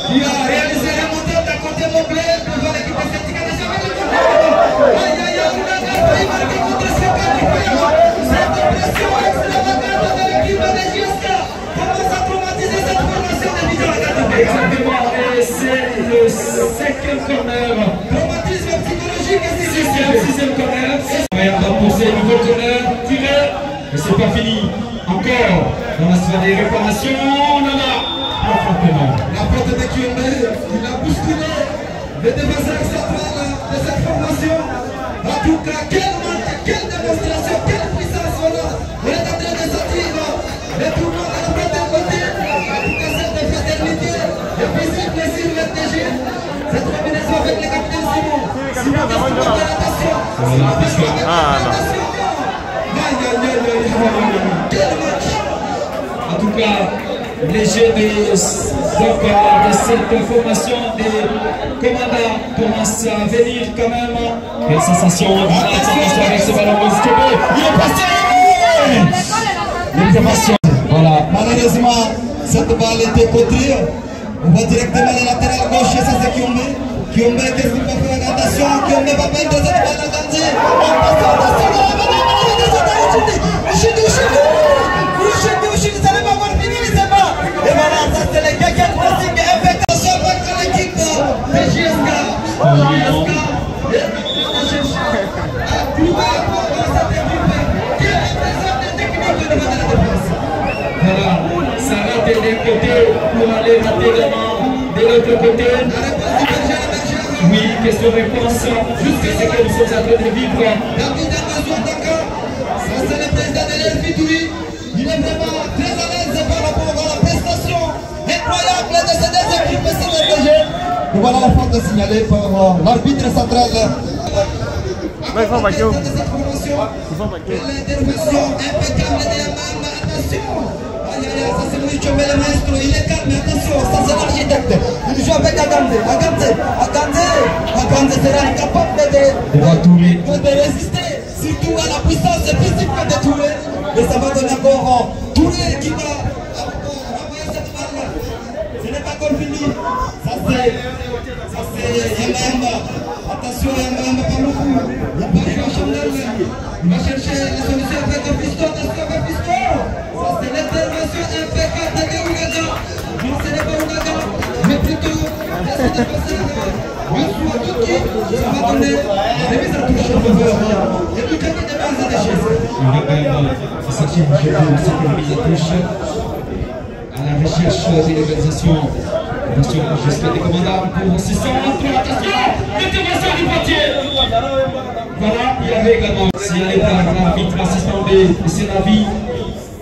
qui a réalisé le moteur d'un côté Moblé devant l'équipe de Certica de Javel. Aïe aïe aïe, on a failli marquer contre ce qualifiant. Cette pression extravagante de l'équipe de JSK commence à traumatiser cette formation de Bidjan Academy. Exactement, et c'est le cinquième corner. Traumatisme psychologique et Sixième corner. On va pousser le nouveau corner, tiré, mais c'est pas fini. Encore dans la sphère des réparations, on en a un frappement. La faute de Kiombe, il a bousculé le défenseur central de cette formation. En tout cas, quelle marque, quelle démonstration, quelle puissance on est en train de sortir. En tout cas, les jeux de cette formation des commandants commencent à venir quand même. Quelle sensation du match avec ce ballon. Il est passé. L'observation. Voilà. Malheureusement, cette balle était contrée. On va directement les latéral gauche, ça c'est Kiombe. Kiombe, qu'est-ce qu'il va faire? Attention, Kiombe va mettre cette balle à Ganze. Ça n'est pas encore fini, les amis. Et voilà, ça c'est les gars qui ont passé attention avec l'équipe de JSK. Voilà, ça rate d'un côté pour aller rater également de l'autre côté. Oui, question-réponse. Jusqu'à ce que nous sommes en train de vivre. Ça c'est le président de l'Elfitoui. Il est vraiment très à l'aise par rapport à la prestation incroyable de ces deux équipes sur le DG. Et voilà la faute signalée par l'arbitre central. L'intervention impeccable de Yamam, attention. Ça c'est lui qui met le maestro, il est calme, attention, ça c'est l'architecte. Il joue avec Aganze sera incapable de résister, surtout à la puissance physique de Touré. Et ça va donner encore Touré qui va envoyer cette balle. Ce n'est pas encore fini. Ça c'est Yamama. Attention Yamama, pas beaucoup. Il va jouer à Chandel. Il va chercher la solution avec un piston. Attention avec un piston. Ça c'est l'intervention impeccable de Ougaga. Non, ce n'est pas Ougaga, mais plutôt ça va donner la remise à touche en faveur. Il y a tout qui dépasse la déchet. C'est ça qui est cette remise à touche à la recherche de l'organisation. Attention, jusqu'à des commandants pour 600. Attention, l'intervention du portier. Voilà, il y avait également signalé par l'arbitre assistant de Sénavi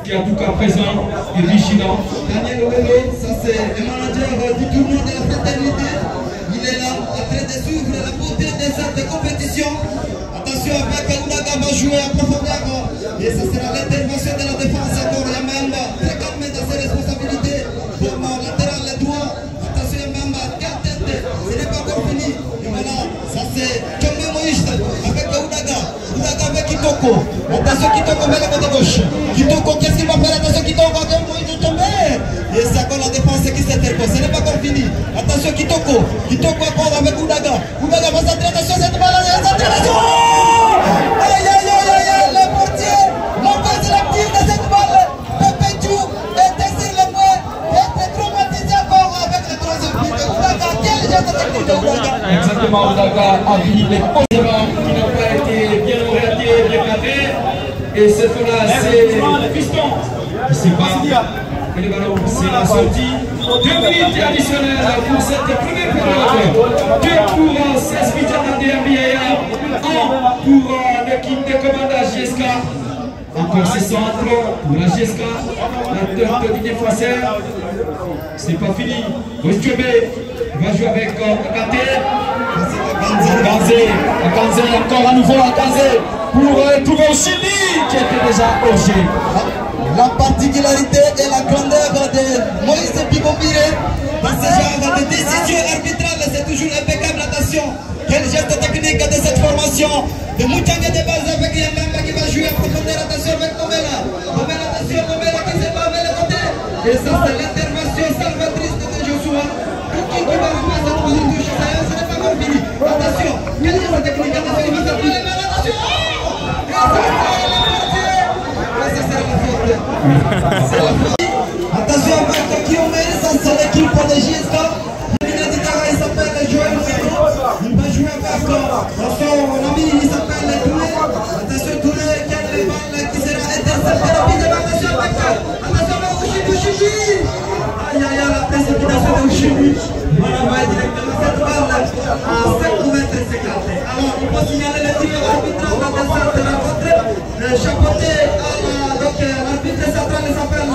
qui a tout cas présent et vigilant. Daniel Ouello, ça c'est le manager du tournoi de la fraternité. Il est là, en train de suivre la beauté de cette compétition. Attention, avec Oudaga va jouer en profondeur. Et ce sera l'intervention de la défense encore. Yamamba, très calme dans ses responsabilités. Comme latéral droit. Attention, Yamamba, garde tête. Ce n'est pas encore fini. Et voilà, ça c'est Kembe Moïse avec Oudaga. Oudaga avec Kitoko. Attention, Kitoko met le côté gauche. Kitoko, qu'est-ce qu'il va faire? Attention, Kitoko, Moïse est tombé. Et c'est encore la défense qui s'interpose. Ce n'est pas encore fini. Attention, Kitoko. Kitoko encore avec Oudaga. Oudaga va s'entrer. Attention, cette balle. Attention! Aïe, aïe, aïe, aïe, le portier. L'envers de la tire de cette balle. Pepe Djou était sur le point. Était traumatisé encore avec le troisième but de Oudaga. Quel geste technique de Oudaga? Exactement, Oudaga a vu les possédants qui n'ont pas été bien orientés, bien cadrés. Et cette fois-là, c'est le piston qui se bat. Et le ballon, c'est la sortie. 2 minutes additionnelles pour cette première période. 2 pour 16 Vidjana de MBA. 1 pour l'équipe de commandant GSK. Encore ce centre pour la GSK. La tête de Didier Français. C'est pas fini. Oistube va jouer avec Akate. Akanze, encore à nouveau Akanze pour trouver Oshili qui était déjà au jeu. La particularité et la grandeur de Moïse Bigobire dans ce genre de décision arbitrale, c'est toujours impeccable. Attention, quel geste technique de cette formation de Moutanga de base avec Yamamba qui va jouer en profondeur. Attention avec Nomela. Attention, Nomela qui se bat vers le côté. Et ça, c'est l'intervention salvatrice de Joshua. Qui va remettre cette position de Chassaïa, ce n'est pas encore fini. Attention, quel geste technique? Attention, il va s'appuyer. Attention! Attention avec Kiombe, ça c'est l'équipe de JSK. Il s'appelle Joël Moïno. Il va jouer avec son ami, il s'appelle Touré. Attention Touré, quelle balle qui sera interceptée rapidement. Attention avec Ouchibi. Aïe aïe aïe, la précipitation de Ouchibi. On envoie directement cette balle à 5 mètres 50. Alors il faut signaler le tir arbitral de cette rencontre. Chapeauté à l'arbitre central s'appelle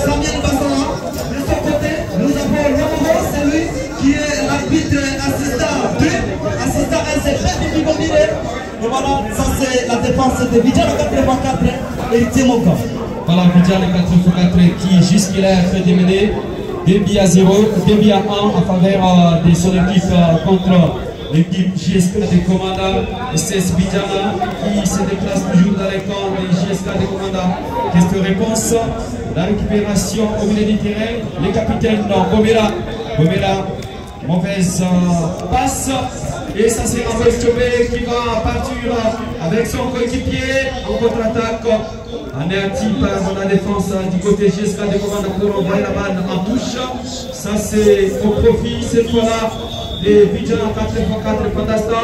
Samuel Bassala. De son côté, nous avons Lomo, c'est lui qui est l'arbitre assistant 2, assistant 1, c'est Pepe Bigobire. Et voilà. voilà, ça c'est la défense de Vidjana 4x4 et Timoka. Voilà, Vidjana 4x4 qui jusqu'à fait démener 2 buts à 0, 2 buts à 1 en faveur de son équipe contre l'équipe JSK de Komanda. Et c'est Vidjana qui se déplace toujours dans les camps de JSK de Komanda. Question-réponse, la récupération au milieu du terrain, les capitaines Bomela, mauvaise passe. Et ça c'est Raphaël Chobé qui va partir avec son coéquipier en contre-attaque. Anéanti par la défense du côté JSK de Komanda pour envoyer la balle en touche. Ça c'est au profit cette fois-là des Vidjana 4x4 Fandasta.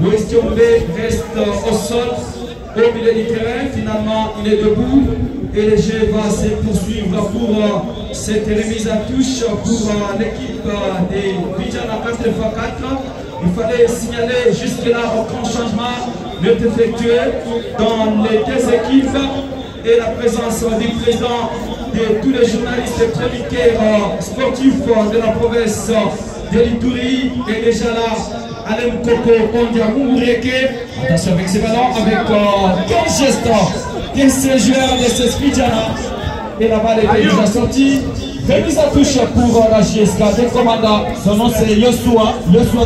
Moïse Chobé reste au sol au milieu du terrain. Finalement il est debout et le jeu va se poursuivre pour cette remise à touche pour l'équipe des Vidjana 4x4. Il fallait signaler jusque-là aucun changement n'est effectué dans les deux équipes et la présence du président de tous les journalistes et chroniqueurs sportifs de la province de l'Ituri est déjà là. Alain Koko Ondia Mumureke. Attention avec ses ballons, avec quel geste de ces joueurs de ce Vidjana. Et la balle est déjà sortie. Remise à touche pour la JSK de Komanda. Son nom c'est Yoshua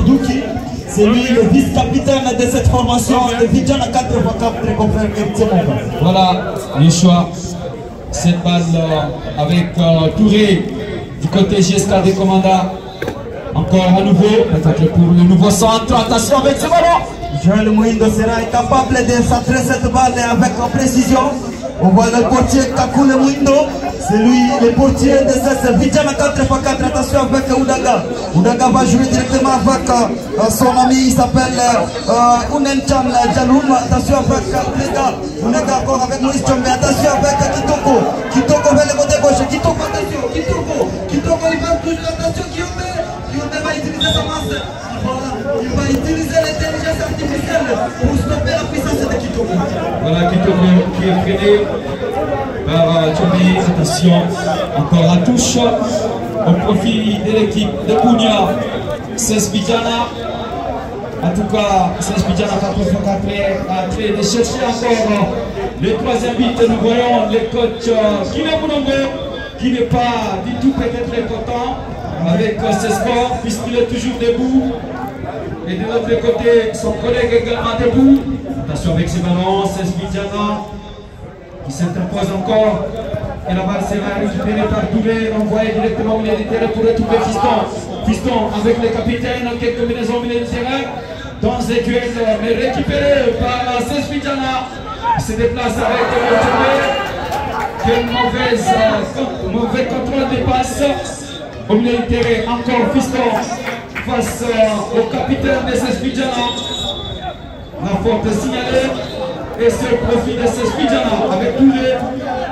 Douki. C'est lui le vice-capitaine de cette formation de Vidjana 4x4 confrère Timoka. Voilà, Yoshua. Cette balle avec Touré du côté JSK de Komanda. Encore à nouveau, peut-être pour le nouveau centre. Attention avec ce ballon. Joël Mouindo sera capable de centrer cette balle avec précision. On voit le portier Kakule Mouindo. C'est lui le portier de cette Vidjana 4x4. Attention avec Oudaga. Oudaga va jouer directement avec son ami. Il s'appelle Unenchan Jaloum. Attention avec Oudaga. Oudaga encore avec Moïse Chombe. Attention avec Kitoko. Kitoko vers le côté gauche. Kitoko, attention. Kitoko, il va toujours. Attention, Guillaume. Guillaume va utiliser sa masse. Il va utiliser l'intelligence artificielle pour stopper la puissance de Kitoko. Voilà Kitoko qui est freiné par Tchobi. Attention, encore à touche au profit de l'équipe de Kounia. 16 Vidjana. En tout cas, 16 Vidjana 4x4 a créé de chercher encore le troisième but. Nous voyons le coach Kine Mounombe qui n'est pas du tout peut-être content avec ses scores puisqu'il est toujours debout. Et de l'autre côté, son collègue également debout. Attention avec ses ballons, 16 Vidjana qui s'interpose encore. Et la balle sera récupérée par Touré, envoyée directement au milieu du terrain pour retrouver Fiston. Fiston avec les capitaines, quelques combinaisons au milieu du terrain. Dans un duel, mais récupéré par 16 Vidjana. Il se déplace avec Touré. Quel mauvais contrôle des passes. Au milieu du terrain, encore Fiston face au capitaine de ces Vidjana. La faute est signalée et c'est le profit de ces Vidjana avec Touré.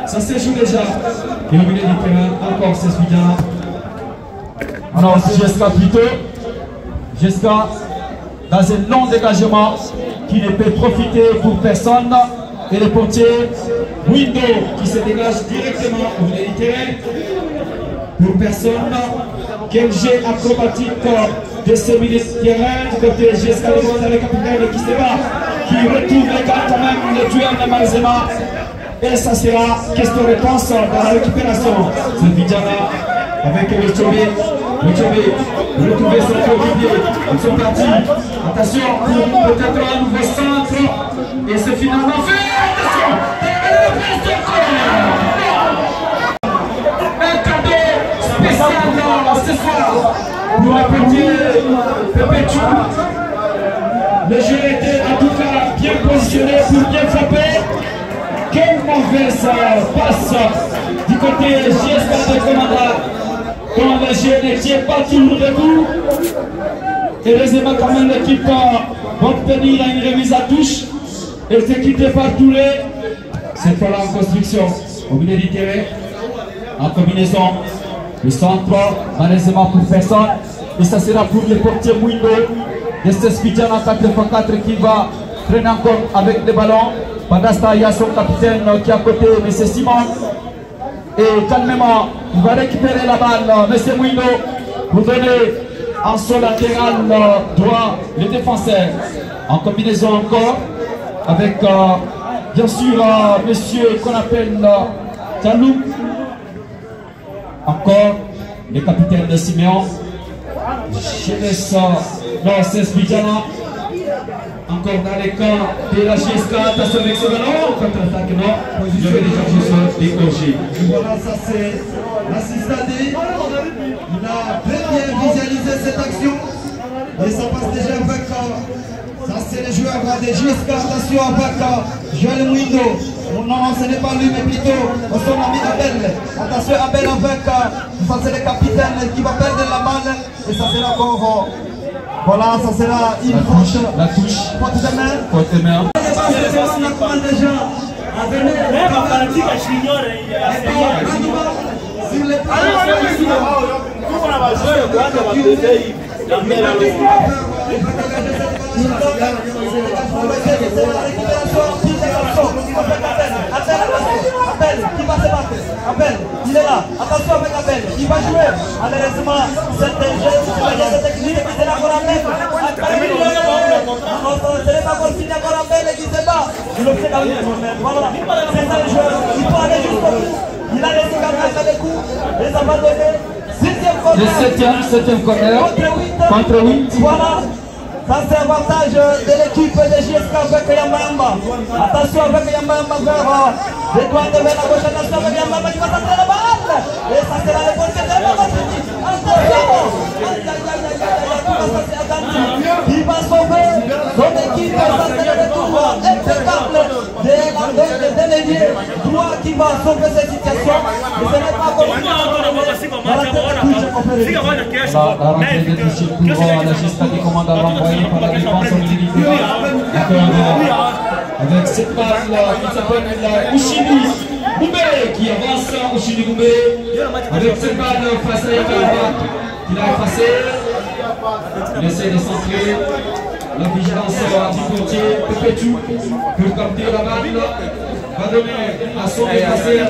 Ça se joue déjà. Et au milieu du terrain, encore ces Vidjana. Alors, Jeska plutôt. Jeska dans un long dégagement qui ne peut profiter pour personne. Et le portier Window qui se dégage directement au milieu du terrain. Pour personne. Quel jet acrobatique de ce milieu de terrain du côté JSK de Komanda, le capitaine qui se bat, qui retrouve les gars quand même, le duel de Malzema. Et ça sera question-réponse dans la récupération. C'est Vidjana avec le Chobé. Retrouver son coéquipier. Ils sont partis. Attention pour peut-être un nouveau centre. Et c'est finalement fait. Attention. Ce soir pour apporter Pépé Tchou. Le jeu était en tout cas bien positionné pour bien frapper. Quelle mauvaise passe du côté JSK de Komanda quand le jeu ne tient pas toujours debout. Heureusement quand même l'équipe va obtenir une remise à touche et c'est quitté par Touré. Cette fois-là en construction au milieu du terrain en combinaison. Le centre, malheureusement pour personne. Et ça sera pour le portier Mouindo de ce Vidjana 4x4 qui va traîner encore avec le ballon. Fandasta, il y a son capitaine qui est à côté, M. Simon. Et calmement, il va récupérer la balle, M. Mouindo, pour donner en son latéral droit le défenseur. En combinaison encore avec bien sûr monsieur qu'on appelle Tchalouk. Encore le capitaine de Siméon. Je laisse l'OSS Vidjana. Encore dans les camps de la GSK. Attention avec ce ballon. Contre-attaque, non. Je vais déjà juste décocher. Voilà, ça c'est l'assistant. Il a très bien visualisé cette action. Et ça passe déjà avec. Ça c'est les joueurs de GSK. Attention avec Joël Mouindo. Non, ce n'est pas lui, mais plutôt son ami Abel. Attention Abel avec. Ça c'est le capitaine qui va perdre la balle. Et ça sera encore. Voilà, ça sera une faute. La touche. Faute de main. Faute de main. On a déjà. Sur les Abel, qui va se battre. Abel, il est là. Attention avec Abel, il va jouer. Malheureusement, c'est un jeu, c'est technique, c'est encore Abel. Ce n'est pas encore fini, encore Abel qui se bat. Il le fait quand même. Voilà, c'est un joueur. Il peut aller jusqu'au bout. Il a laissé quand même les coups. Et ça va donner 7e corner. Le 7e corner. Contre 8. Voilà. Ça c'est l'avantage de l'équipe de GSK avec Yambamba. Attention avec Yambamba vers les doigts de vers la gauche. Attention avec Yambamba qui va tenter la balle. Et ça sera le portier de Yambamba. Attention. Il va sauver son équipe. Ça c'est le retour impeccable de l'ailier droit qui va sauver cette situation. Et ce n'est pas comme la rentrée de toucher pour la gesta des commandes à l'envoyer par la défense en unité. Avec cette balle qui s'appelle Ushini Boumé qui avance. Ushini Boumé avec cette balle face à Yakaba qu'il a effacé. Il essaie de centrer. La vigilance du portier Pepechou pour capter la balle. Va donner à son défenseur.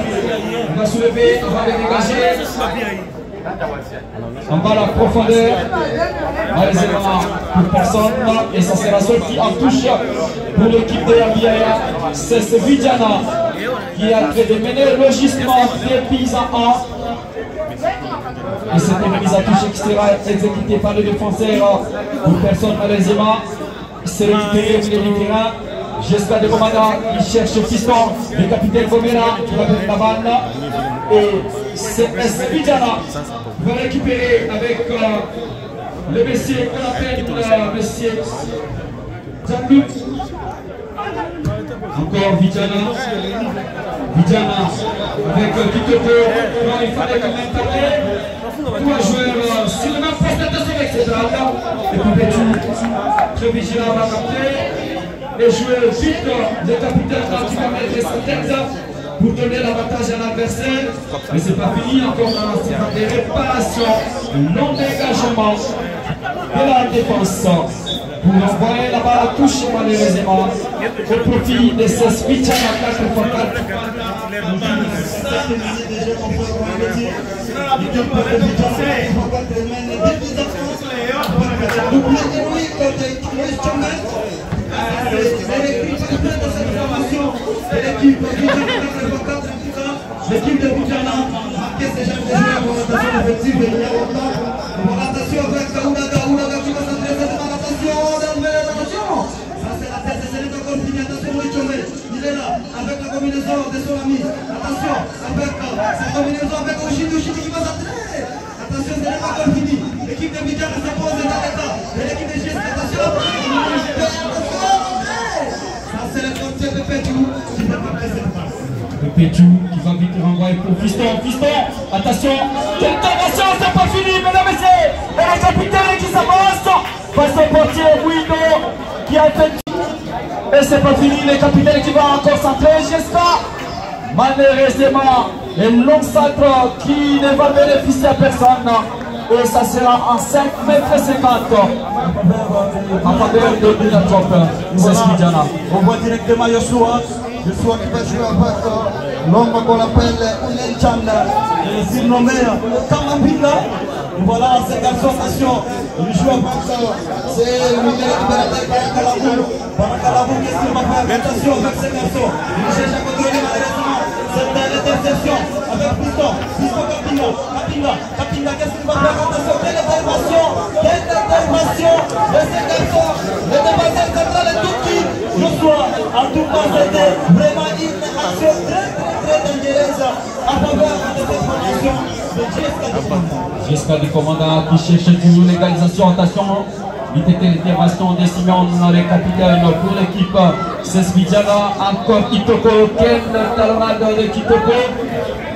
Il va soulever avant de dégager. On va à la profondeur, malheureusement pour personne, et ça sera sorti en touche pour l'équipe de Yambiaya. C'est Vidjana qui est en train de mener logiquement des mises en 1. Et c'est une mise à touche qui sera exécutée par le défenseur pour personne, malheureusement. C'est récupéré au milieu du terrain. Jusqu'à des commandants qui cherchent le piston, le capitaine Gomera qui va mettre la balle. Et c'est Vidjana qui va récupérer avec le monsieur qu'on appelle monsieur Jean-Luc. Encore Vidjana avec Kitoko. Non, il fallait quand même taper. Trois joueurs sur le même poste d'attention avec cette balle. Et puis Pétou, très vigilant, va capter. Et jouer vite, le capitaine qui va mettre sa tête pour donner l'avantage à l'adversaire. Mais c'est pas fini encore, c'est des réparations, non dégagement de la défense pour envoyer la balle à touche malheureusement au profit de ce switch à 4x4. L'équipe de Vidjana a marqué ses jeunes joueurs pour rotation effective il y a longtemps. Attention avec Ounaga qui va s'intéresser devant attention. Ça c'est la tête, c'est le encore fini. Attention Moïchomé, il est là avec la combinaison de son ami. Attention avec sa combinaison avec Oshini qui va s'entraîner. Attention, ce n'est pas encore fini. L'équipe de Vidjana s'impose dans l'état. Et l'équipe de GSK, attention. Ça c'est le portier de Pétou qui va marquer cette passe. Pétou qui va vite renvoyer pour Fiston. Attention, quelle intervention, c'est pas fini, mesdames et messieurs. Et le capitaine qui s'avance face au portier Windo qui a fait. Et c'est pas fini, le capitaine qui va encore centrer. J'espère, malheureusement, un long centre qui ne va bénéficier à personne. Et ça sera en 5 mètres 50 en faveur de Binatop. C'est Vidjana. On voit directement Yoshua qui va jouer avec l'homme qu'on appelle Unenchan, surnommé Kamambila. Et voilà, ces garçons, attention, il joue à Paxa. C'est le numéro libérateur Parakalabou. Qu'est-ce qu'il va faire? Attention avec ces garçons. Il cherche à contrôler malheureusement cette interception avec Piston. Piston Kapinga, qu'est-ce qu'il va faire? Attention, quelle intervention de ces garçons. Le défenseur central est tout qui Joshua. En tout cas, c'était vraiment une action très dangereuse à faveur de cette formation de Jessica du commandant qui cherche toujours l'égalisation. Attention, il était l'intervention de Simon, le capitaine pour l'équipe. C'est Svidjana, encore Kitoko, quel talonnade de Kitoko.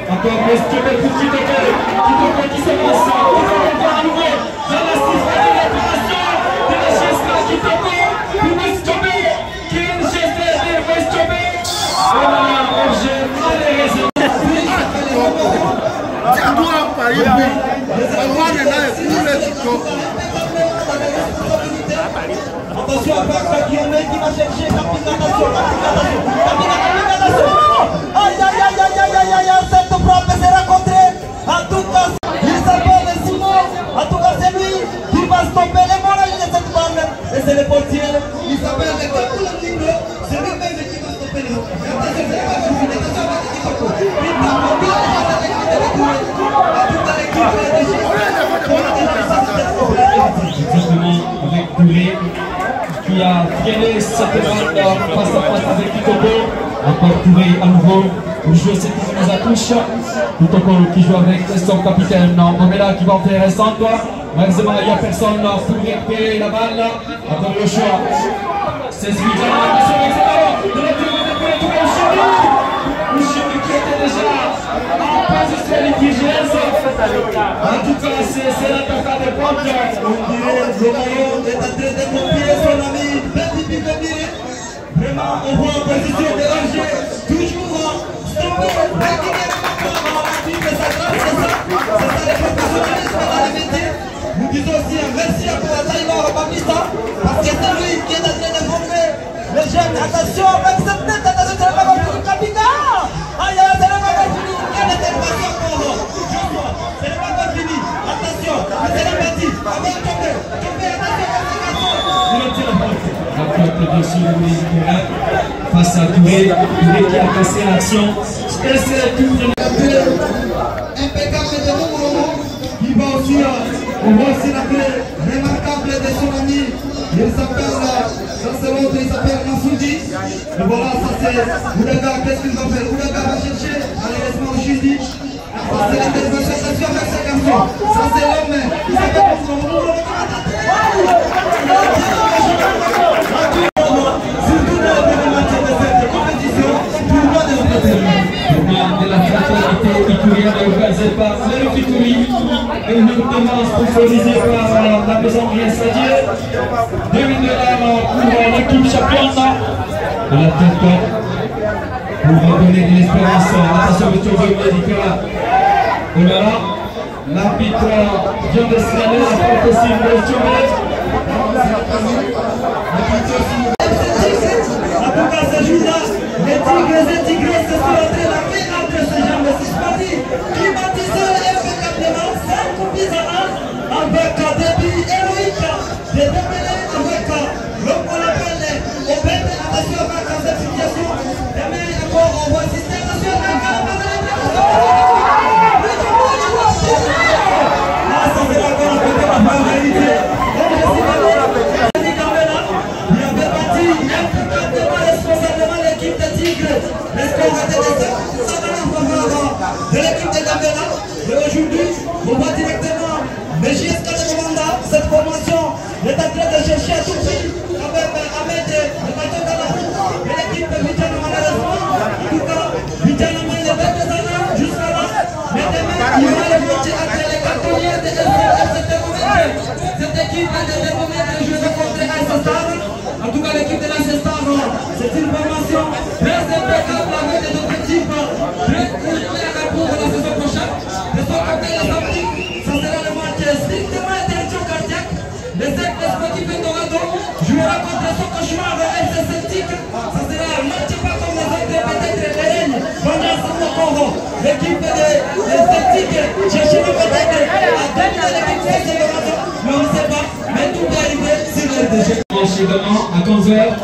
Encore Mestube pour Kitoko. Kitoko qui se lance. Kitoko à nouveau. Dans la sixième réparation de la Jessica Kitoko. Pour Mestube. Quel geste de Mestube. Oh là là, j'ai malheureusement. Attention à Paxa qui va chercher Kapinga. Aïe, cette frappe sera contrée. En tout cas, il s'appelle Simon. En tout cas, c'est lui qui va stopper l'hémorragie de cette balle. Et c'est le portier. Il s'appelle Kapinga. C'est lui-même qui va stopper Exactement, avec Touré qui a freiné cette balle face à face avec Kitoko. Encore Touré à nouveau pour jouer cette mise à touche. Kitoko qui joue avec son capitaine Momela qui va en faire un centre. Malheureusement, il n'y a personne pour récupérer la balle. Encore le choix. C'est Svidjana qui se met de la Touré au Chili qui était déjà en position litigieuse. En tout cas, c'est l'attaquant de pointe. On dirait que Romayo est en train de confier son ami Bendy. Vraiment, on voit en position de danger. Toujours stoppé. C'est ça le professionnalisme dans le métier. Nous disons aussi un merci à Taïwan Baptista parce que c'est lui qui est en train de former les jeunes. Attention avec cette tête, attention, c'est la balle pour Kapinga. Aïe, c'est la balle pour lui. Quelle intervention pour c'est la balle fini. Attention, c'est la bâtie. Avec Topé, La faute de Louis Touré face à Touré qui a cassé l'action. C'est Touré. Impeccable de Momo, qui va aussi, on voit aussi la clé remarquable de son ami. Il s'appelle, ça c'est l'autre, il s'appelle Massoudi. Et voilà, ça c'est Oudaga, qu'est-ce qu'il va faire? Oudaga va chercher, malheureusement au Chili. Ça c'est l'interprétation avec ce garçon. Ça c'est l'homme, il s'appelle Momo. Surtout dans le premier match de cette compétition, pour moi de notre terrain. De la fraternité Itouria organisée par Léo Fitouri et notamment sponsorisée par la maison Rien Sadier. 2000 $ pour l'équipe championne de la tête pour donner de l'espérance. Attention, monsieur Dieu, oh là là, l'arbitre vient de signaler la faute aussi de Thiomet. En tout cas, ce jour-là, les tigres se sont rentrés la main entre ces jambes suspendues, climatisés impeccablement, 5 buts à 1, avec des buts héroïques, des démêlés avec l'homme qu'on appelle Obed. Attention avec cette situation. Et mais encore, on voit assister, attention avec la base de là, ça c'est la grande côté de la réalité. Responsablement l'équipe de Tigres, les scores étaient de l'équipe de Gambela. Et aujourd'hui, on voit directement le JSK de Commanda. Cette formation est en train de chercher à tout prix avec Ahmed le bateau de la et l'équipe de Vidjana malheureusement. En tout cas, Vidjana mène les 22 années jusqu'à là. Mais demain, il y aura le match entre les cantonniers de cette équipe de jouer contre Aïssa. En tout cas, l'équipe de l'Ancestar, c'est une formation très impeccable avec des objectifs très clairs pour la saison prochaine. De son côté, les Afriques, ça sera le match strictement interaction cardiaque. Les cercles sportifs Eldorado jouera contre son cauchemar FC Celtic. Ça sera un match pas comme les autres, peut-être les Rennes, Vanessa Mokoro. L'équipe des Celtic cherchera peut-être à dominer l'équipe ouverte.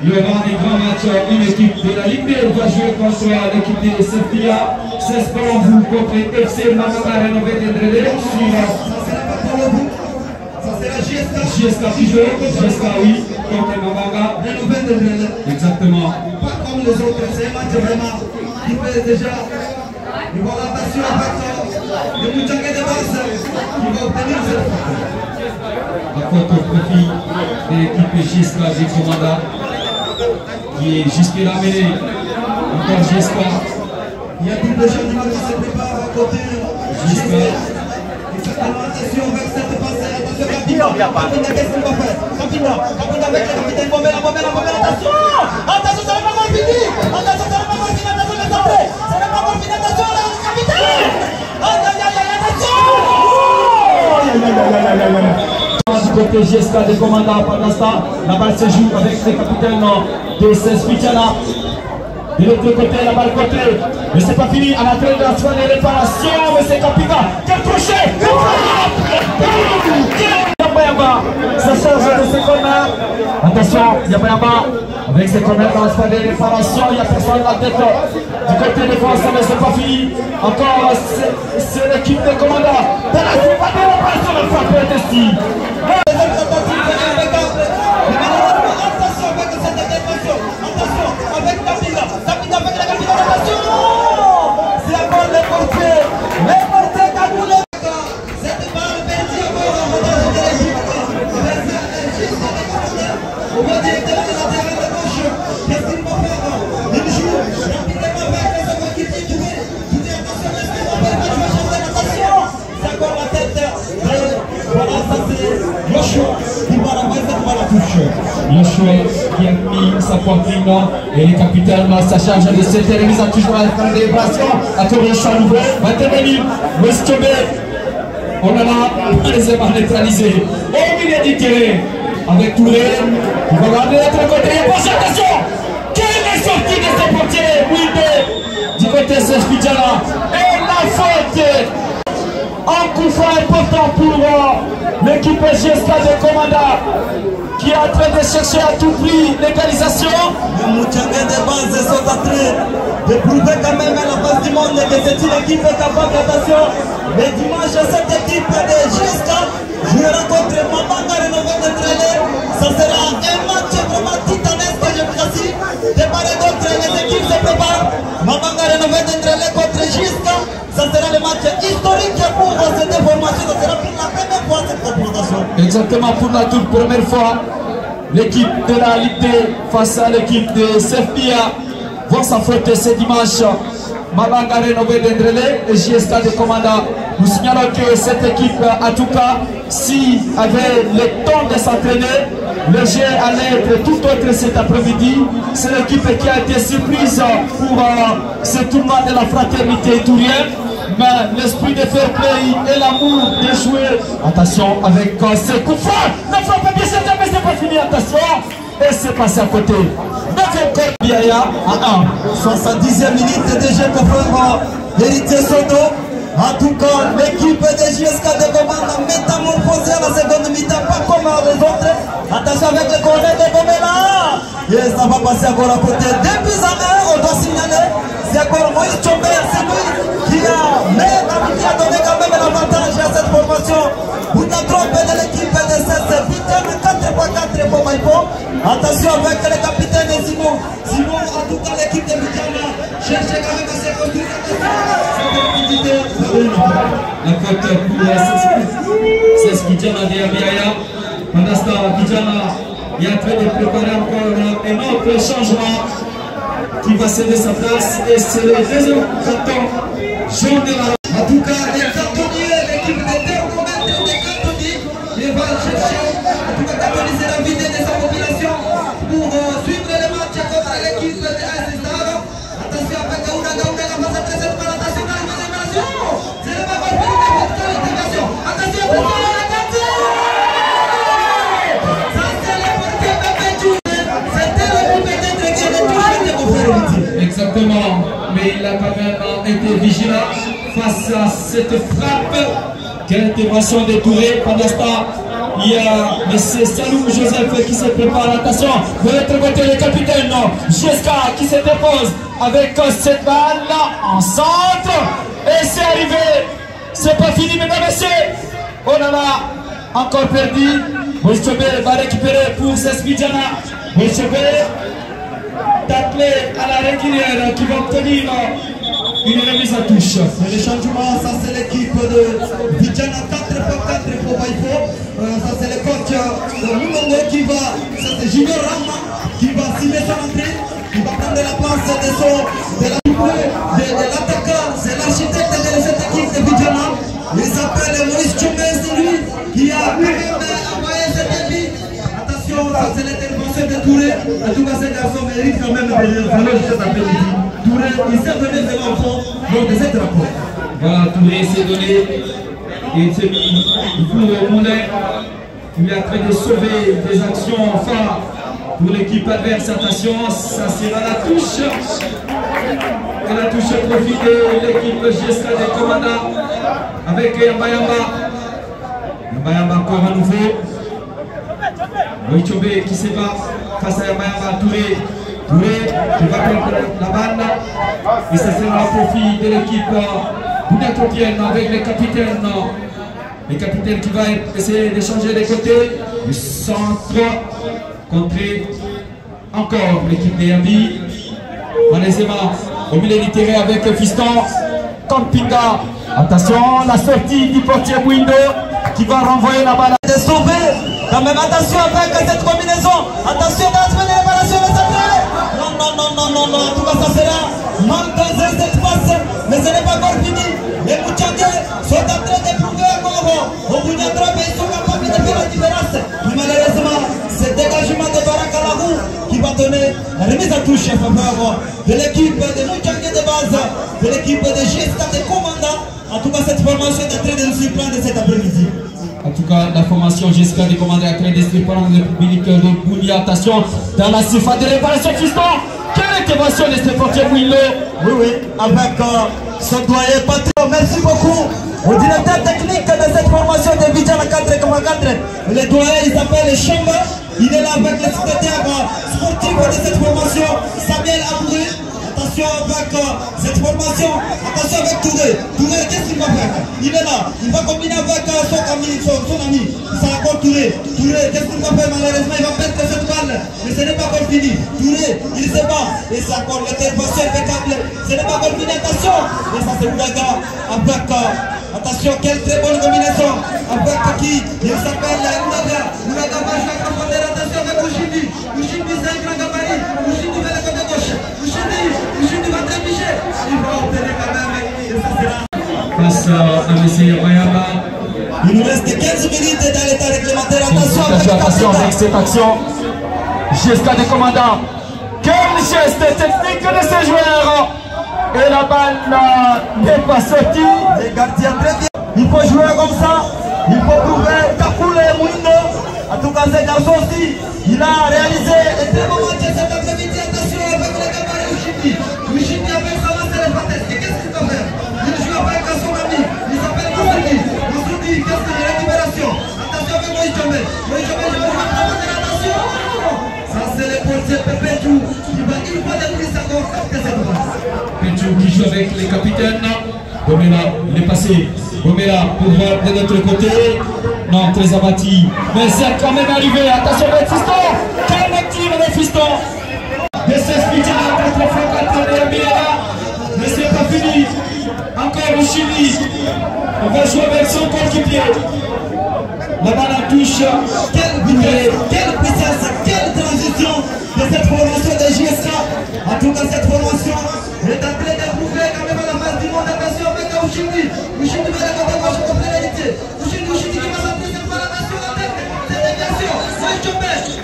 Il y aura un grand match. Une équipe de la Ligue 2 va jouer contre l'équipe de Sefia. C'est pour vous contre FC Mamanga Rénové d'Endrelé. Ça sera JSK. JSK qui joue. JSK, oui, contre Mamanga Rénové d'Endrelé. Exactement. Pas comme les autres, c'est un match vraiment qui fait déjà. Il va l'attention avec le Mouchanga de base qui va obtenir cette La faute au profit de l'équipe JSK du commandant qui est jusque-là menée. Encore JSK. Il y a tout le gens qui se préparent à côté. JSK. Attention avec cette passe. Attention, Capita, qu'est-ce qu'il va faire? Capita avec le capitaine Bomela, attention! Attention, ça n'est pas mal fini! Attention, ça n'est pas mal fini, attention, les entrées! Ça n'est pas mal fini, attention, le capitaine! Attention! Du côté JSK des commandants, pendant ce temps, la balle se joue avec les capitaines de Sespitiana. De l'autre côté, la balle côté. Mais c'est pas fini, à la train de la soirée de réparation, mais c'est Capita. Quel crochet! Yabayamba, ça change de ses corners. Attention, Yabayamba, avec ses corners dans la soirée de réparation, il n'y a personne dans la tête. Du côté défense, mais c'est pas fini. Encore, c'est l'équipe des commandants. Dans la suite, pas de réparation, le frappe est ici. Avec Capita avec la capitale, attention! C'est encore les portiers Cagoulés. Cette balle perdue encore de l'équipe. On va directement de la terrain de gauche. Qu'est-ce qu'il va faire? Il joue rapidement avec les hommes qui dit attention, qu'est-ce qu'il va faire? Attention! C'est encore la tête. Voilà, ça c'est Yoshua qui va la mettre dans la touche. Yoshua qui a mis sa poitrine et le capitaine ça charge de cette remise en toujours à la fin des vibrations. Attends, Yoshua à nouveau va intervenir. Westobé, on en a aisément neutralisé. Au milieu du terrain avec Touré, il va garder l'autre côté. Et attention, quelle est sortie de ce portier Wilde du côté Sespitiana. Et la faute. Un coup franc important pour l'équipe GSK de Commanda qui est en train de chercher à tout prix l'égalisation. Les Mouchanga de base sont en train de prouver quand même à la face du monde que c'est une équipe capable. Attention, mais dimanche cette équipe de GSK jouera contre Mamanga Rénové d'Endrelé. Ça sera un match vraiment titanesque, je précise. De part et d'autre, les équipes se préparent. Mamanga Rénové d'Endrelé contre GSK. Ça sera le match historique pour cette formation. Ça sera pour la première fois cette confrontation. Exactement, pour la toute première fois, l'équipe de la Ligue 2 face à l'équipe de Sefia vont s'affronter ce dimanche. Mamanga Rénové d'Endrelé et JSK de Commanda. Nous signalons que cette équipe, en tout cas, si avait le temps de s'entraîner, le jeu allait être tout autre cet après-midi. C'est l'équipe qui a été surprise pour ce tournoi de la fraternité tourienne. Mais l'esprit de fair play et l'amour de jouer. Attention avec ce coup franc. Ne frappe bien, mais c'est pas fini. Attention. Et c'est passé à côté. 9e corps Biaya à 1. 70e minute de jeu pour faire l'héritier Soto. En tout cas, l'équipe de JSK de Commande a métamorphosé à la seconde mi-temps, pas comme les autres. Attention avec le corner de Bomela. Et ça va passer encore à côté. 2 buts à 1, on doit signaler. C'est encore Moïse Chomber, c'est lui qui a donné quand même l'avantage à cette formation. Vous avez trompé de l'équipe de 16 Vitane 4x4 pour Maïpo. Attention avec le capitaine Simon. Simon, en tout cas, l'équipe de Vitane cherche quand même à se construire. La faute pour Sespitiana de Abiaya. Pendant ce temps, Bidjana est en train de préparer encore un autre changement qui va céder sa place. Et c'est le deuxième carton jaune de la. En tout cas, les cartonniers, l'équipe de thermomètres des cartonniers, ils vont chercher, en tout cas, cartonniser la vitesse de sa population pour suivre les matchs contre l'équipe de Assistar. Attention avec Gaouna, la passe très cette balle, attention dans la libération. C'est le ballon pour l'intégration. Attention, attention, attention. Ça, c'est le portier de Béjou. C'était le but peut-être qui avait toujours été offert. Exactement, mais il a quand même été vigilant face à cette frappe. Quelle intervention de Touré. Pendant ce temps, Il y a M. Saloum Joseph qui se prépare. Attention, de l'autre côté, le capitaine Jeska qui se dépose avec cette balle en centre. Et c'est arrivé. C'est pas fini, mesdames et messieurs. Oh là là, encore perdu. Boischobé va récupérer pour Sesbidjana. Boischobé, taclé à la régulière qui va obtenir une remise à touche. C'est les changements, ça c'est l'équipe de Vidjana 4x4 pour Baïfo. Ça c'est le coach Moumongo qui va, ça c'est Junior Rama qui va signer son entrée, qui va prendre la place de l'attaquant, c'est l'architecte de cette équipe de Vidjana. Il s'appelle Maurice Chomé, c'est lui qui a envoyé cette équipe. Attention, ça c'est l'intervention de Touré. En tout cas, ce garçon mérite quand même de valeur cet après-midi. Touré, il s'est donné vraiment au fond lors de cette rencontre. Voilà, Touré s'est donné. Il s'est mis au moulin. Il est en train de sauver des actions phares pour l'équipe adverse. Attention, ça sera la touche. Et la touche au profit de l'équipe Jeska des commandants avec Yambayamba. Yambayamba encore à nouveau. Boischobé qui se bat face à Yambayamba. Touré qui va prendre la balle. Et ça sera au profit de l'équipe Bounatropienne avec les capitaines. Le capitaine qui va essayer de changer de côté. Le centre contré encore l'équipe de Yambi. Malaisément au milieu du terrain avec Fiston Campinga. Attention, la sortie du portier Mouindo qui va renvoyer la balle. De sauver, quand même attention avec cette combinaison. Attention dans la réparation de cette. Non, en tout cas ça sera manque dans cette passe, mais ce n'est pas encore fini. Les Mouchandais sont en train de prouver encore au bout d'un drop et ils sont capables de faire la différence. Mais malheureusement, c'est le dégagement de Barakalarou qui va donner la remise à touche en faveur de l'équipe de Mouchandais de base, de l'équipe de Jeska des commandants. En tout cas, cette formation est en train de nous surprendre cet après-midi. En tout cas, la formation Jeska des commandants est en train de surprendre le public de Bounia. Attention, dans la surface de réparation Fiston. Quelle intervention de ce portier Mouilo. Oui, avec son doyen Patron. Merci beaucoup au directeur technique de cette formation de Vidjana 4x4. Le doyen, il s'appelle Chamba. Il est là avec le secrétaire sportif de cette formation, Samuel Abouré. Attention avec cette formation, attention avec Touré. Touré, qu'est-ce qu'il va faire? Il est là, il va combiner avec son ami. C'est encore Touré. Touré, qu'est-ce qu'il va faire? Malheureusement, il va perdre cette balle. Mais ce n'est pas encore fini. Touré, il se bat. Et c'est encore l'intervention impeccable. Ce n'est pas encore fini, attention. Et ça c'est Oudaga avec, attention, quelle très bonne combinaison. Avec qui? Il s'appelle Oudaga. Oudaga va jouer à profondeur, attention avec Ushindi. Ushindi, c'est un grand gabarit. Ushindi vers le côté gauche. Ushindi va trébucher. Il va obtenir quand même. Et ça sera. Face à M. Yamayama. Il nous reste 15 minutes dans l'état réglementaire. Attention avec cette action. Jeska des commandants. Quel geste technique de ces joueurs. Et la balle n'est pas sortie. Les gardiens très bien. Il faut jouer comme ça. Il faut prouver Kakoule et Mouindo. En tout cas, ce garçon aussi, il a réalisé un très bon match cet après-midi. Attention avec le gabarit Ushindi. Ushindi avec sa main, c'est les pattes. Et qu'est-ce qu'il va faire? Il joue avec son ami. Il s'appelle Moussoudi. Moussoudi, qu'est-ce que c'est? Récupération. Attention avec Moïse Jomé. Moïse Jomé, je vais jouer à attention. Ça, c'est le portier Pepétou qui va une fois de plus encore capter cette passe. Pepétou qui joue avec les capitaines. Bomela, il est passé. Bomela pour voir de l'autre côté. Non, très abattu. Mais c'est quand même arrivé. Attention avec Fiston. Quel tir de Fiston. De Sesbidjana contre le Francateur de Yambiara. Mais c'est pas fini. Encore au Chili. On va jouer avec son coéquipier. La balle en touche. Quelle vitesse, quelle puissance, quelle transition de cette formation de JSK. En tout cas, cette formation est en train de prouver quand même à la face du monde. Attention avec Ushindi. Ushindi va la côté gauche pour pénalité. Ushindi qui va sortir cette balle. Attention à la tête. C'est déviation.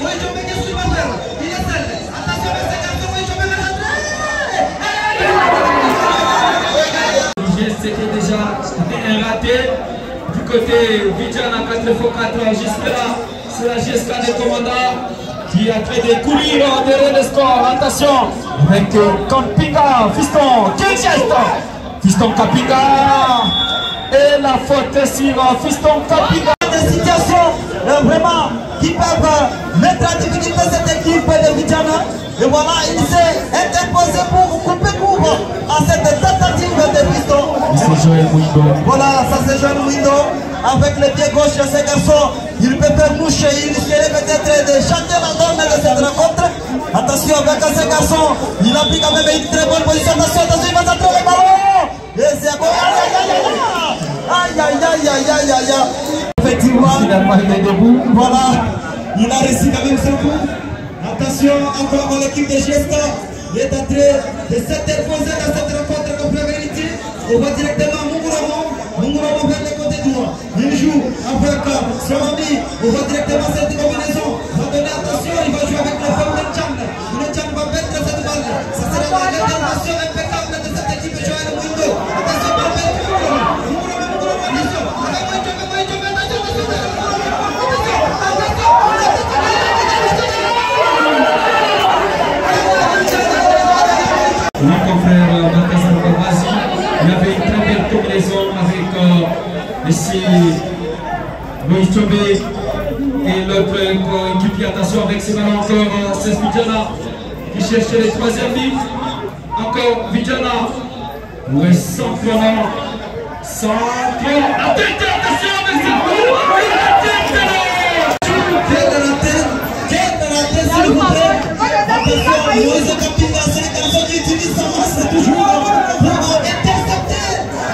Moïse Jomé, qu'est-ce qu'il va faire? Il est seul. Attention avec ce garçon. Moïse Jomé va rentrer. Le geste c'était déjà un raté. Du côté Vidjana 4x4 jusque-là, c'est la Jeska des commandants qui a fait des courir derrière le score. Attention avec Campinga, Fiston, quel geste! Fiston Campinga et la faute sur Fiston Campinga. Des situations vraiment qui peuvent mettre en difficulté cette équipe de Vidjana. Et voilà, il s'est interposé pour couper court à cette tentative de piston. C'est Joël Mouindo. Voilà, ça c'est Joël Mouindo. Avec le pied gauche, ce garçon, il peut faire mouche, il risquerait peut-être de changer la donne de cette rencontre. Attention avec ce garçon, il a pris quand même une très bonne position. Attention, il va centrer le ballon. Et c'est encore. Aïe. Effectivement, Finalement, il est debout. voilà, il a réussi quand même son coup. Attention, encore l'équipe de Giesca est en train de s'interposer dans cette rencontre contre la vérité. On va directement à Munguromo vers le côté droit. Il joue avec son ami. On va directement à cette combinaison. Il va donner attention, il va jouer avec le femme de Tchang. Le Tchang va mettre cette balle. Ça sera l'intervention impeccable de cette équipe de Joël Mouindo. Attention, balle vers Munguromo, attention. Mon confrère Balthazar Bavazi, il y avait une très belle combinaison avec ici Louis Chobé et l'autre équipier. Attention avec ces ballons encore, c'est Vidjana qui cherchait les troisième buts. Encore Vidjana, oui, sans chrono, la tête, attention avec cette balle, s'il vous plaît. Attention, Moïse Kapinga, c'est le garçon qui utilise sa masse toujours pour intercepter.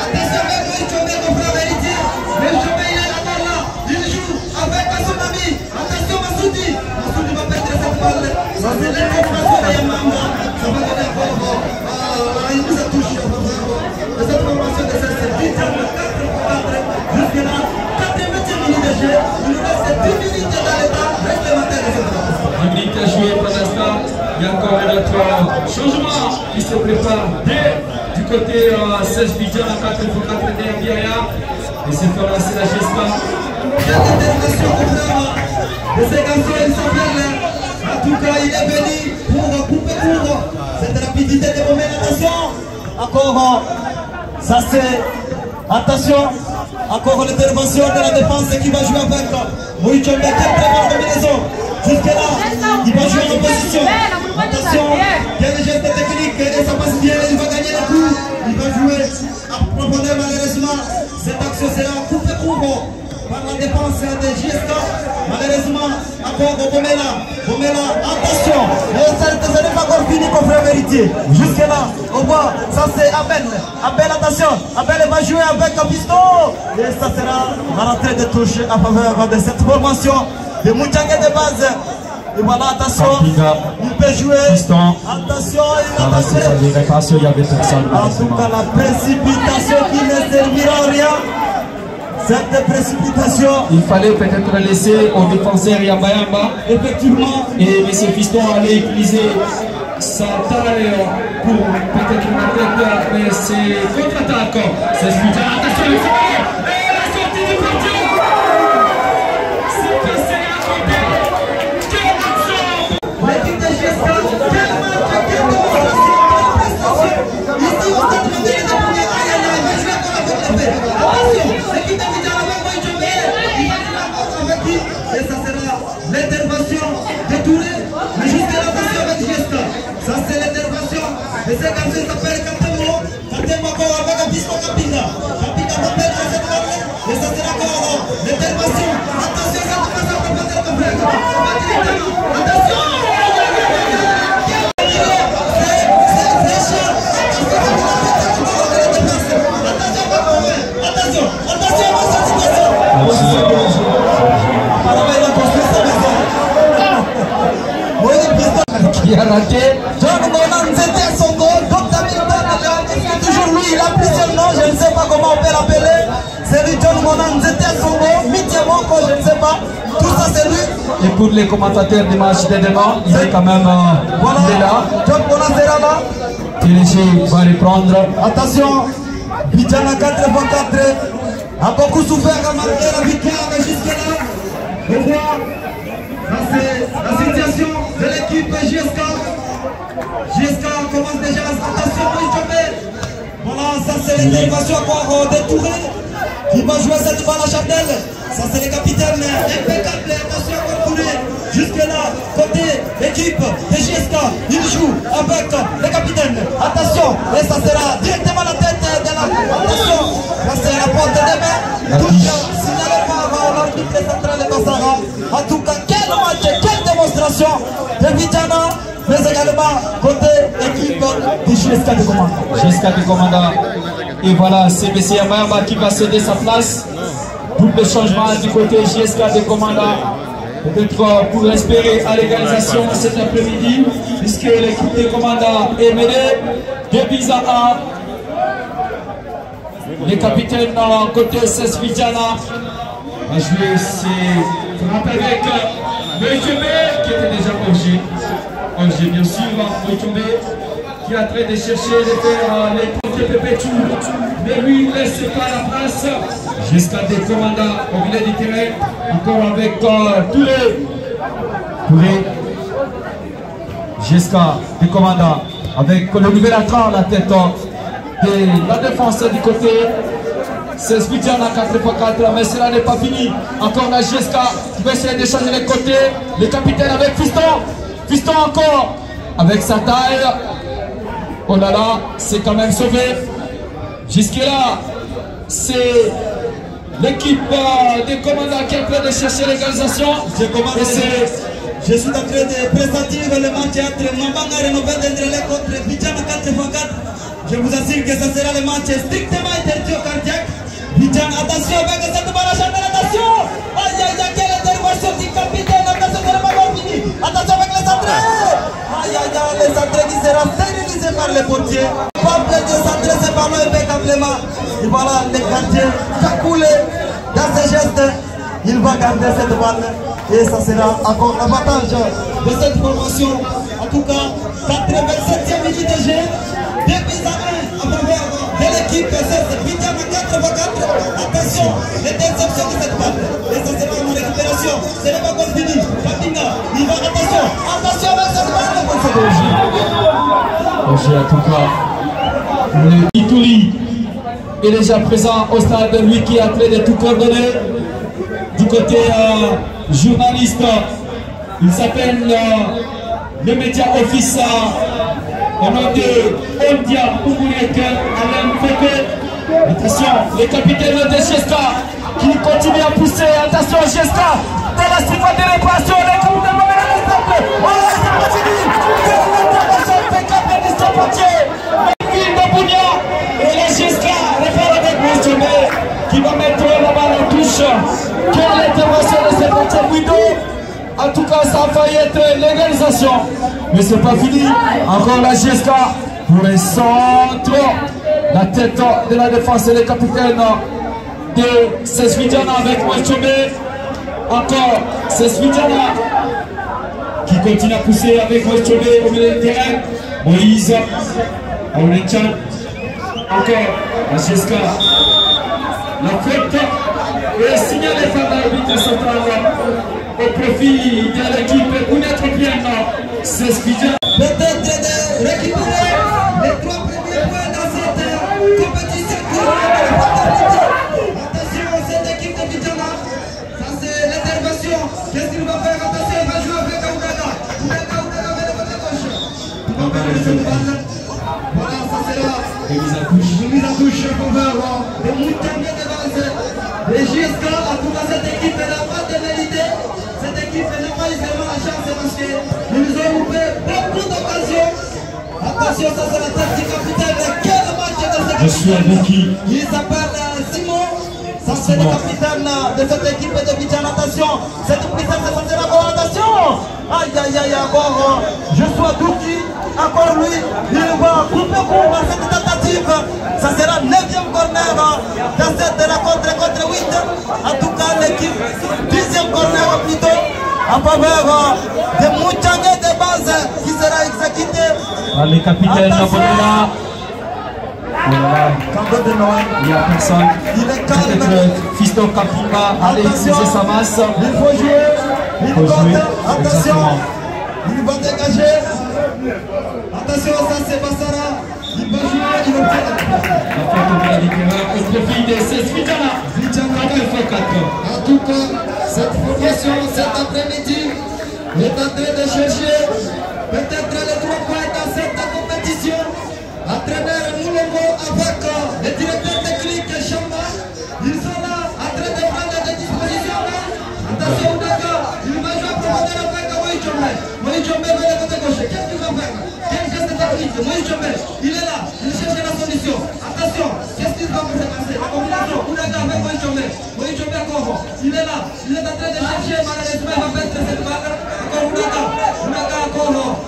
Attention avec Moïse Chobé, mon frère vérité. Moïse Chobé, il est là-bas là. Il joue avec son ami. Attention, Massoudi. Massoudi va perdre cette balle. Ça, c'est l'information de Yamamba. Ça va donner encore une mise à touche. Et cette formation de cette 10e, 4-4. Jusque-là, 4e minute de jeu. Il nous reste 10 minutes dans l'état réglementaire de cette rencontre. 10 minutes à jouer pour l'instant. Il y a encore un autre changement qui se prépare du côté 16 Vidjana, 4 pour 4 derrière. Et cette fois-là, c'est la Giesca. Il y a des déterminations de ces garçons, il s'appelle. En tout cas, il est venu pour couper court cette rapidité de moments. Attention, encore, ça c'est. Attention, encore l'intervention de la défense qui va jouer avec Moïchombe, très bonne combinaison. Jusque-là, il va jouer en opposition. Attention, il y a des gestes techniques et ça passe bien, il va gagner le coup. Il va jouer à profondeur malheureusement. Cette action sera coupée court par la défense de Giesca. Malheureusement, encore Bomela, attention. Ce n'est pas encore fini qu'on fait la vérité. Jusque-là, on voit, ça c'est Abel. Abel, attention. Abel va jouer avec un piston. Et ça sera la rentrée de touche en faveur de cette formation de Moutchanga de base. Et voilà, attention, il peut jouer. Piston. Attention, il Dans va la séquence de réparation, il y avait personne. en tout cas, la précipitation qui ne servira à rien. Cette précipitation. Il fallait peut-être laisser au défenseur Yamba. Effectivement. Et M. Fiston allait utiliser sa taille pour peut-être une tête, mais c'est contre-attaque. C'est Vidjana. Attention, le final. Et la sortie du parti. C'est passé à côté. Quelle action. L'équipe de Giesca, quel match, quelle démonstration, quelle prestation. Ici, au stade de Mandela, il va jouer encore avec l'épée. Attention, l'équipe de Vidjana va jouer Jomé. Il va jouer encore avec qui. Et ça sera l'intervention de Touré. Mais jusqu'à attention avec Giesca. Ça, c'est l'intervention de ces garçons qui s'appellent Katemuro. Katemuro encore avec un piston Kapinga. Kapinga va perdre cette balle. Et ça sera encore l'intervention. Attention, ça va passer au côté de ton frère. Attention. Qui a raté. John Monan, c'était son goal. Dr. Milton, c'est toujours lui. Il a plusieurs noms. Je ne sais pas comment on peut l'appeler. C'est lui, John Monan, c'était son goal. Mitiamo, je ne sais pas. Tout ça, c'est lui. Et pour les commentateurs du match de demain, il est quand même Voilà. il est là. John Monan sera là. Téléché va reprendre. Attention, Vidjana 4x4 a beaucoup souffert à marquer la victoire jusque-là. On voit, ça c'est la situation de l'équipe Giesca. Giesca commence déjà, attention, Moïchomé. Voilà, ça c'est l'intervention encore de Touré qui va jouer cette balle à Chardel. Ça c'est le capitaine impeccable là, côté équipe de JSK, il joue avec le capitaine. Attention, et ça sera directement la tête de la... Attention, ça c'est la porte des mains. Touche, signalé par l'arbitre central de Bassara. En tout cas, quel match, quelle démonstration de Vidjana, mais également côté équipe de JSK de Komanda. JSK de Komanda. Et voilà, c'est M. Amayamba qui va céder sa place. Double changement du côté JSK de Komanda. Peut-être pour espérer à l'égalisation cet après-midi, puisque l'équipe de Komanda est menée 2 buts à 1. Les capitaines côté CS Vidjana a joué ses frappes avec Moïtombe qui était déjà orgé. Orgé bien sûr, Moïtombe qui est en train de chercher de faire les côtés Pépétou. Mais lui il ne laisse pas la place. Jusqu'à des commandants au milieu du terrain. Encore avec Touré. Jusqu'à des commandants. Avec le nouvel entrant à la tête de la défense du côté. C'est Vidjana 4x4, mais cela n'est pas fini. Encore la GSK qui va essayer de changer les côtés. Le capitaine avec Fiston. Fiston encore avec sa taille. Oh là là, c'est quand même sauvé. Jusque-là, c'est l'équipe des commandants qui est en train de chercher l'égalisation. Je suis en train de présenter le match entre Mambanga Rénové d'Endrelé contre Vidjana 4x4. Je vous assure que ce sera le match strictement interdit au cardiaque. Vidjana, attention avec cette balle à chambre, attention. Aïe aïe aïe, quelle intervention du capitaine. Attention, c'est le ballon fini. Attention avec les entrées. Aïe aïe aïe, les entrées qui seront stérilisées par les portiers. Capable de centrer ce ballon impeccablement. Et voilà, les gardiens cacoulés dans ses gestes. Il va garder cette balle. Et ça sera encore l'avantage de cette formation. En tout cas, 87e minute de jeu. 2 buts à 1 en faveur de l'équipe. C'est Vidjana 4x4. Attention, l'interception de cette balle. Et ça sera une récupération. Ce n'est pas encore fini. Kapinga, il va, attention. Attention avec cette balle. Roger, en tout cas, le Itouri est déjà présent au stade. Lui qui est en train de tout coordonner. Du côté journaliste, il s'appelle le média office au nom de Ondia Poumoulek Alain Feke. Attention, les capitaines de GSK qui continuent à pousser. Attention, GSK dans la surface de réparation. Les coups de main à l'ensemble. Oh, c'est pas fini. Quelle intervention impeccable de Stopatier. Ville de Bounia. Et la GSK répond avec Moustome qui va mettre la balle en touche. Quelle intervention de Stopatier Guido. En tout cas, ça a failli être l'égalisation. Mais c'est pas fini. Encore la GSK pour les centres. La tête de la défense et le capitaine de CS Vidjana avec Moïtombe. Encore CS Vidjana qui continue à pousser avec Moïtombe au milieu du terrain. Moïse, Aoulenchan. Encore la GSK. La faute est signalée par l'arbitre central au profit de l'équipe Bounet bien. CS Vidjana. Peut-être de récupérer les 3 premiers points dans cette compétition. Attention, cette équipe de Vidjana. Ça c'est l'intervention. Qu'est-ce qu'il va faire? Attention, il va jouer avec Oudaga. Oudaga avec le côté gauche. Il va faire cette balle. Voilà, ça c'est là. Remise à touche pour faire des moutons de base. Et jusqu'à tout cas cette équipe n'a pas de mérité. Cette équipe n'a pas vraiment la chance parce qu'ils ont loupé beaucoup d'occasions. Attention, ça c'est la tête du capitaine. Quel match de ce capitaine? Je suis avec qui? Il s'appelle Simon. Ça c'est le capitaine de cette équipe de Vidjana. Attention, cette puissance de passer la balle. Attention. Aïe aïe aïe, encore Joshua Douki. Encore lui, il va couper court à cette tentative. Ça sera 9e corner dans cette rencontre contre 8. En tout cas, l'équipe 10e corner plutôt en faveur de Mouchangé de base qui sera exécuté. Les capitaines là. Il n'y a personne. Il est calme. Fiston Kapinga allait utiliser sa masse. Il faut jouer. Il compte. Attention. Il va dégager. Attention, ça c'est Bassara. Il va jouer. Il va faire. Au profit de CS Vidjana. En tout cas, cette formation cet après-midi est en train de chercher peut-être les 3 points dans cette compétition. Entraîneur Moulongo avec le directeur technique Chamba. Ils sont là en train de prendre des dispositions. Attention Oudaga, il va jouer à profondeur avec Moïchombe. Moïchombe va le côté gauche. Qu'est-ce qu'il va faire? Quel geste technique? Moïchombe, il est là, il cherche la solution. Attention, qu'est-ce qu'il va se passer? La combinaison, Oudaga avec Moïchombe. Moïchombe encore, il est là, il est en train de chercher, malheureusement il va perdre cette balle. Encore Oudaga, Oudaga encore.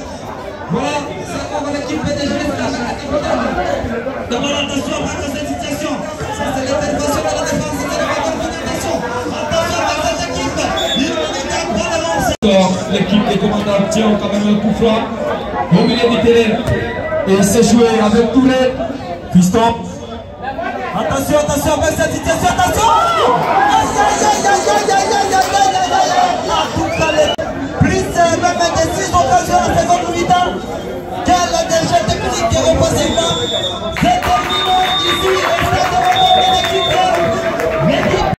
Voilà, ça encore l'équipe de Gélista. Demande attention à cette situation. Ça c'est l'intervention de la défense, c'est la attention à cette équipe. Il ne pas l'avance. L'équipe des commandants tient quand même un coup franc au milieu du terrain. Et c'est joué avec Touré. Christophe. Attention, attention avec cette situation, attention. Plus même des 6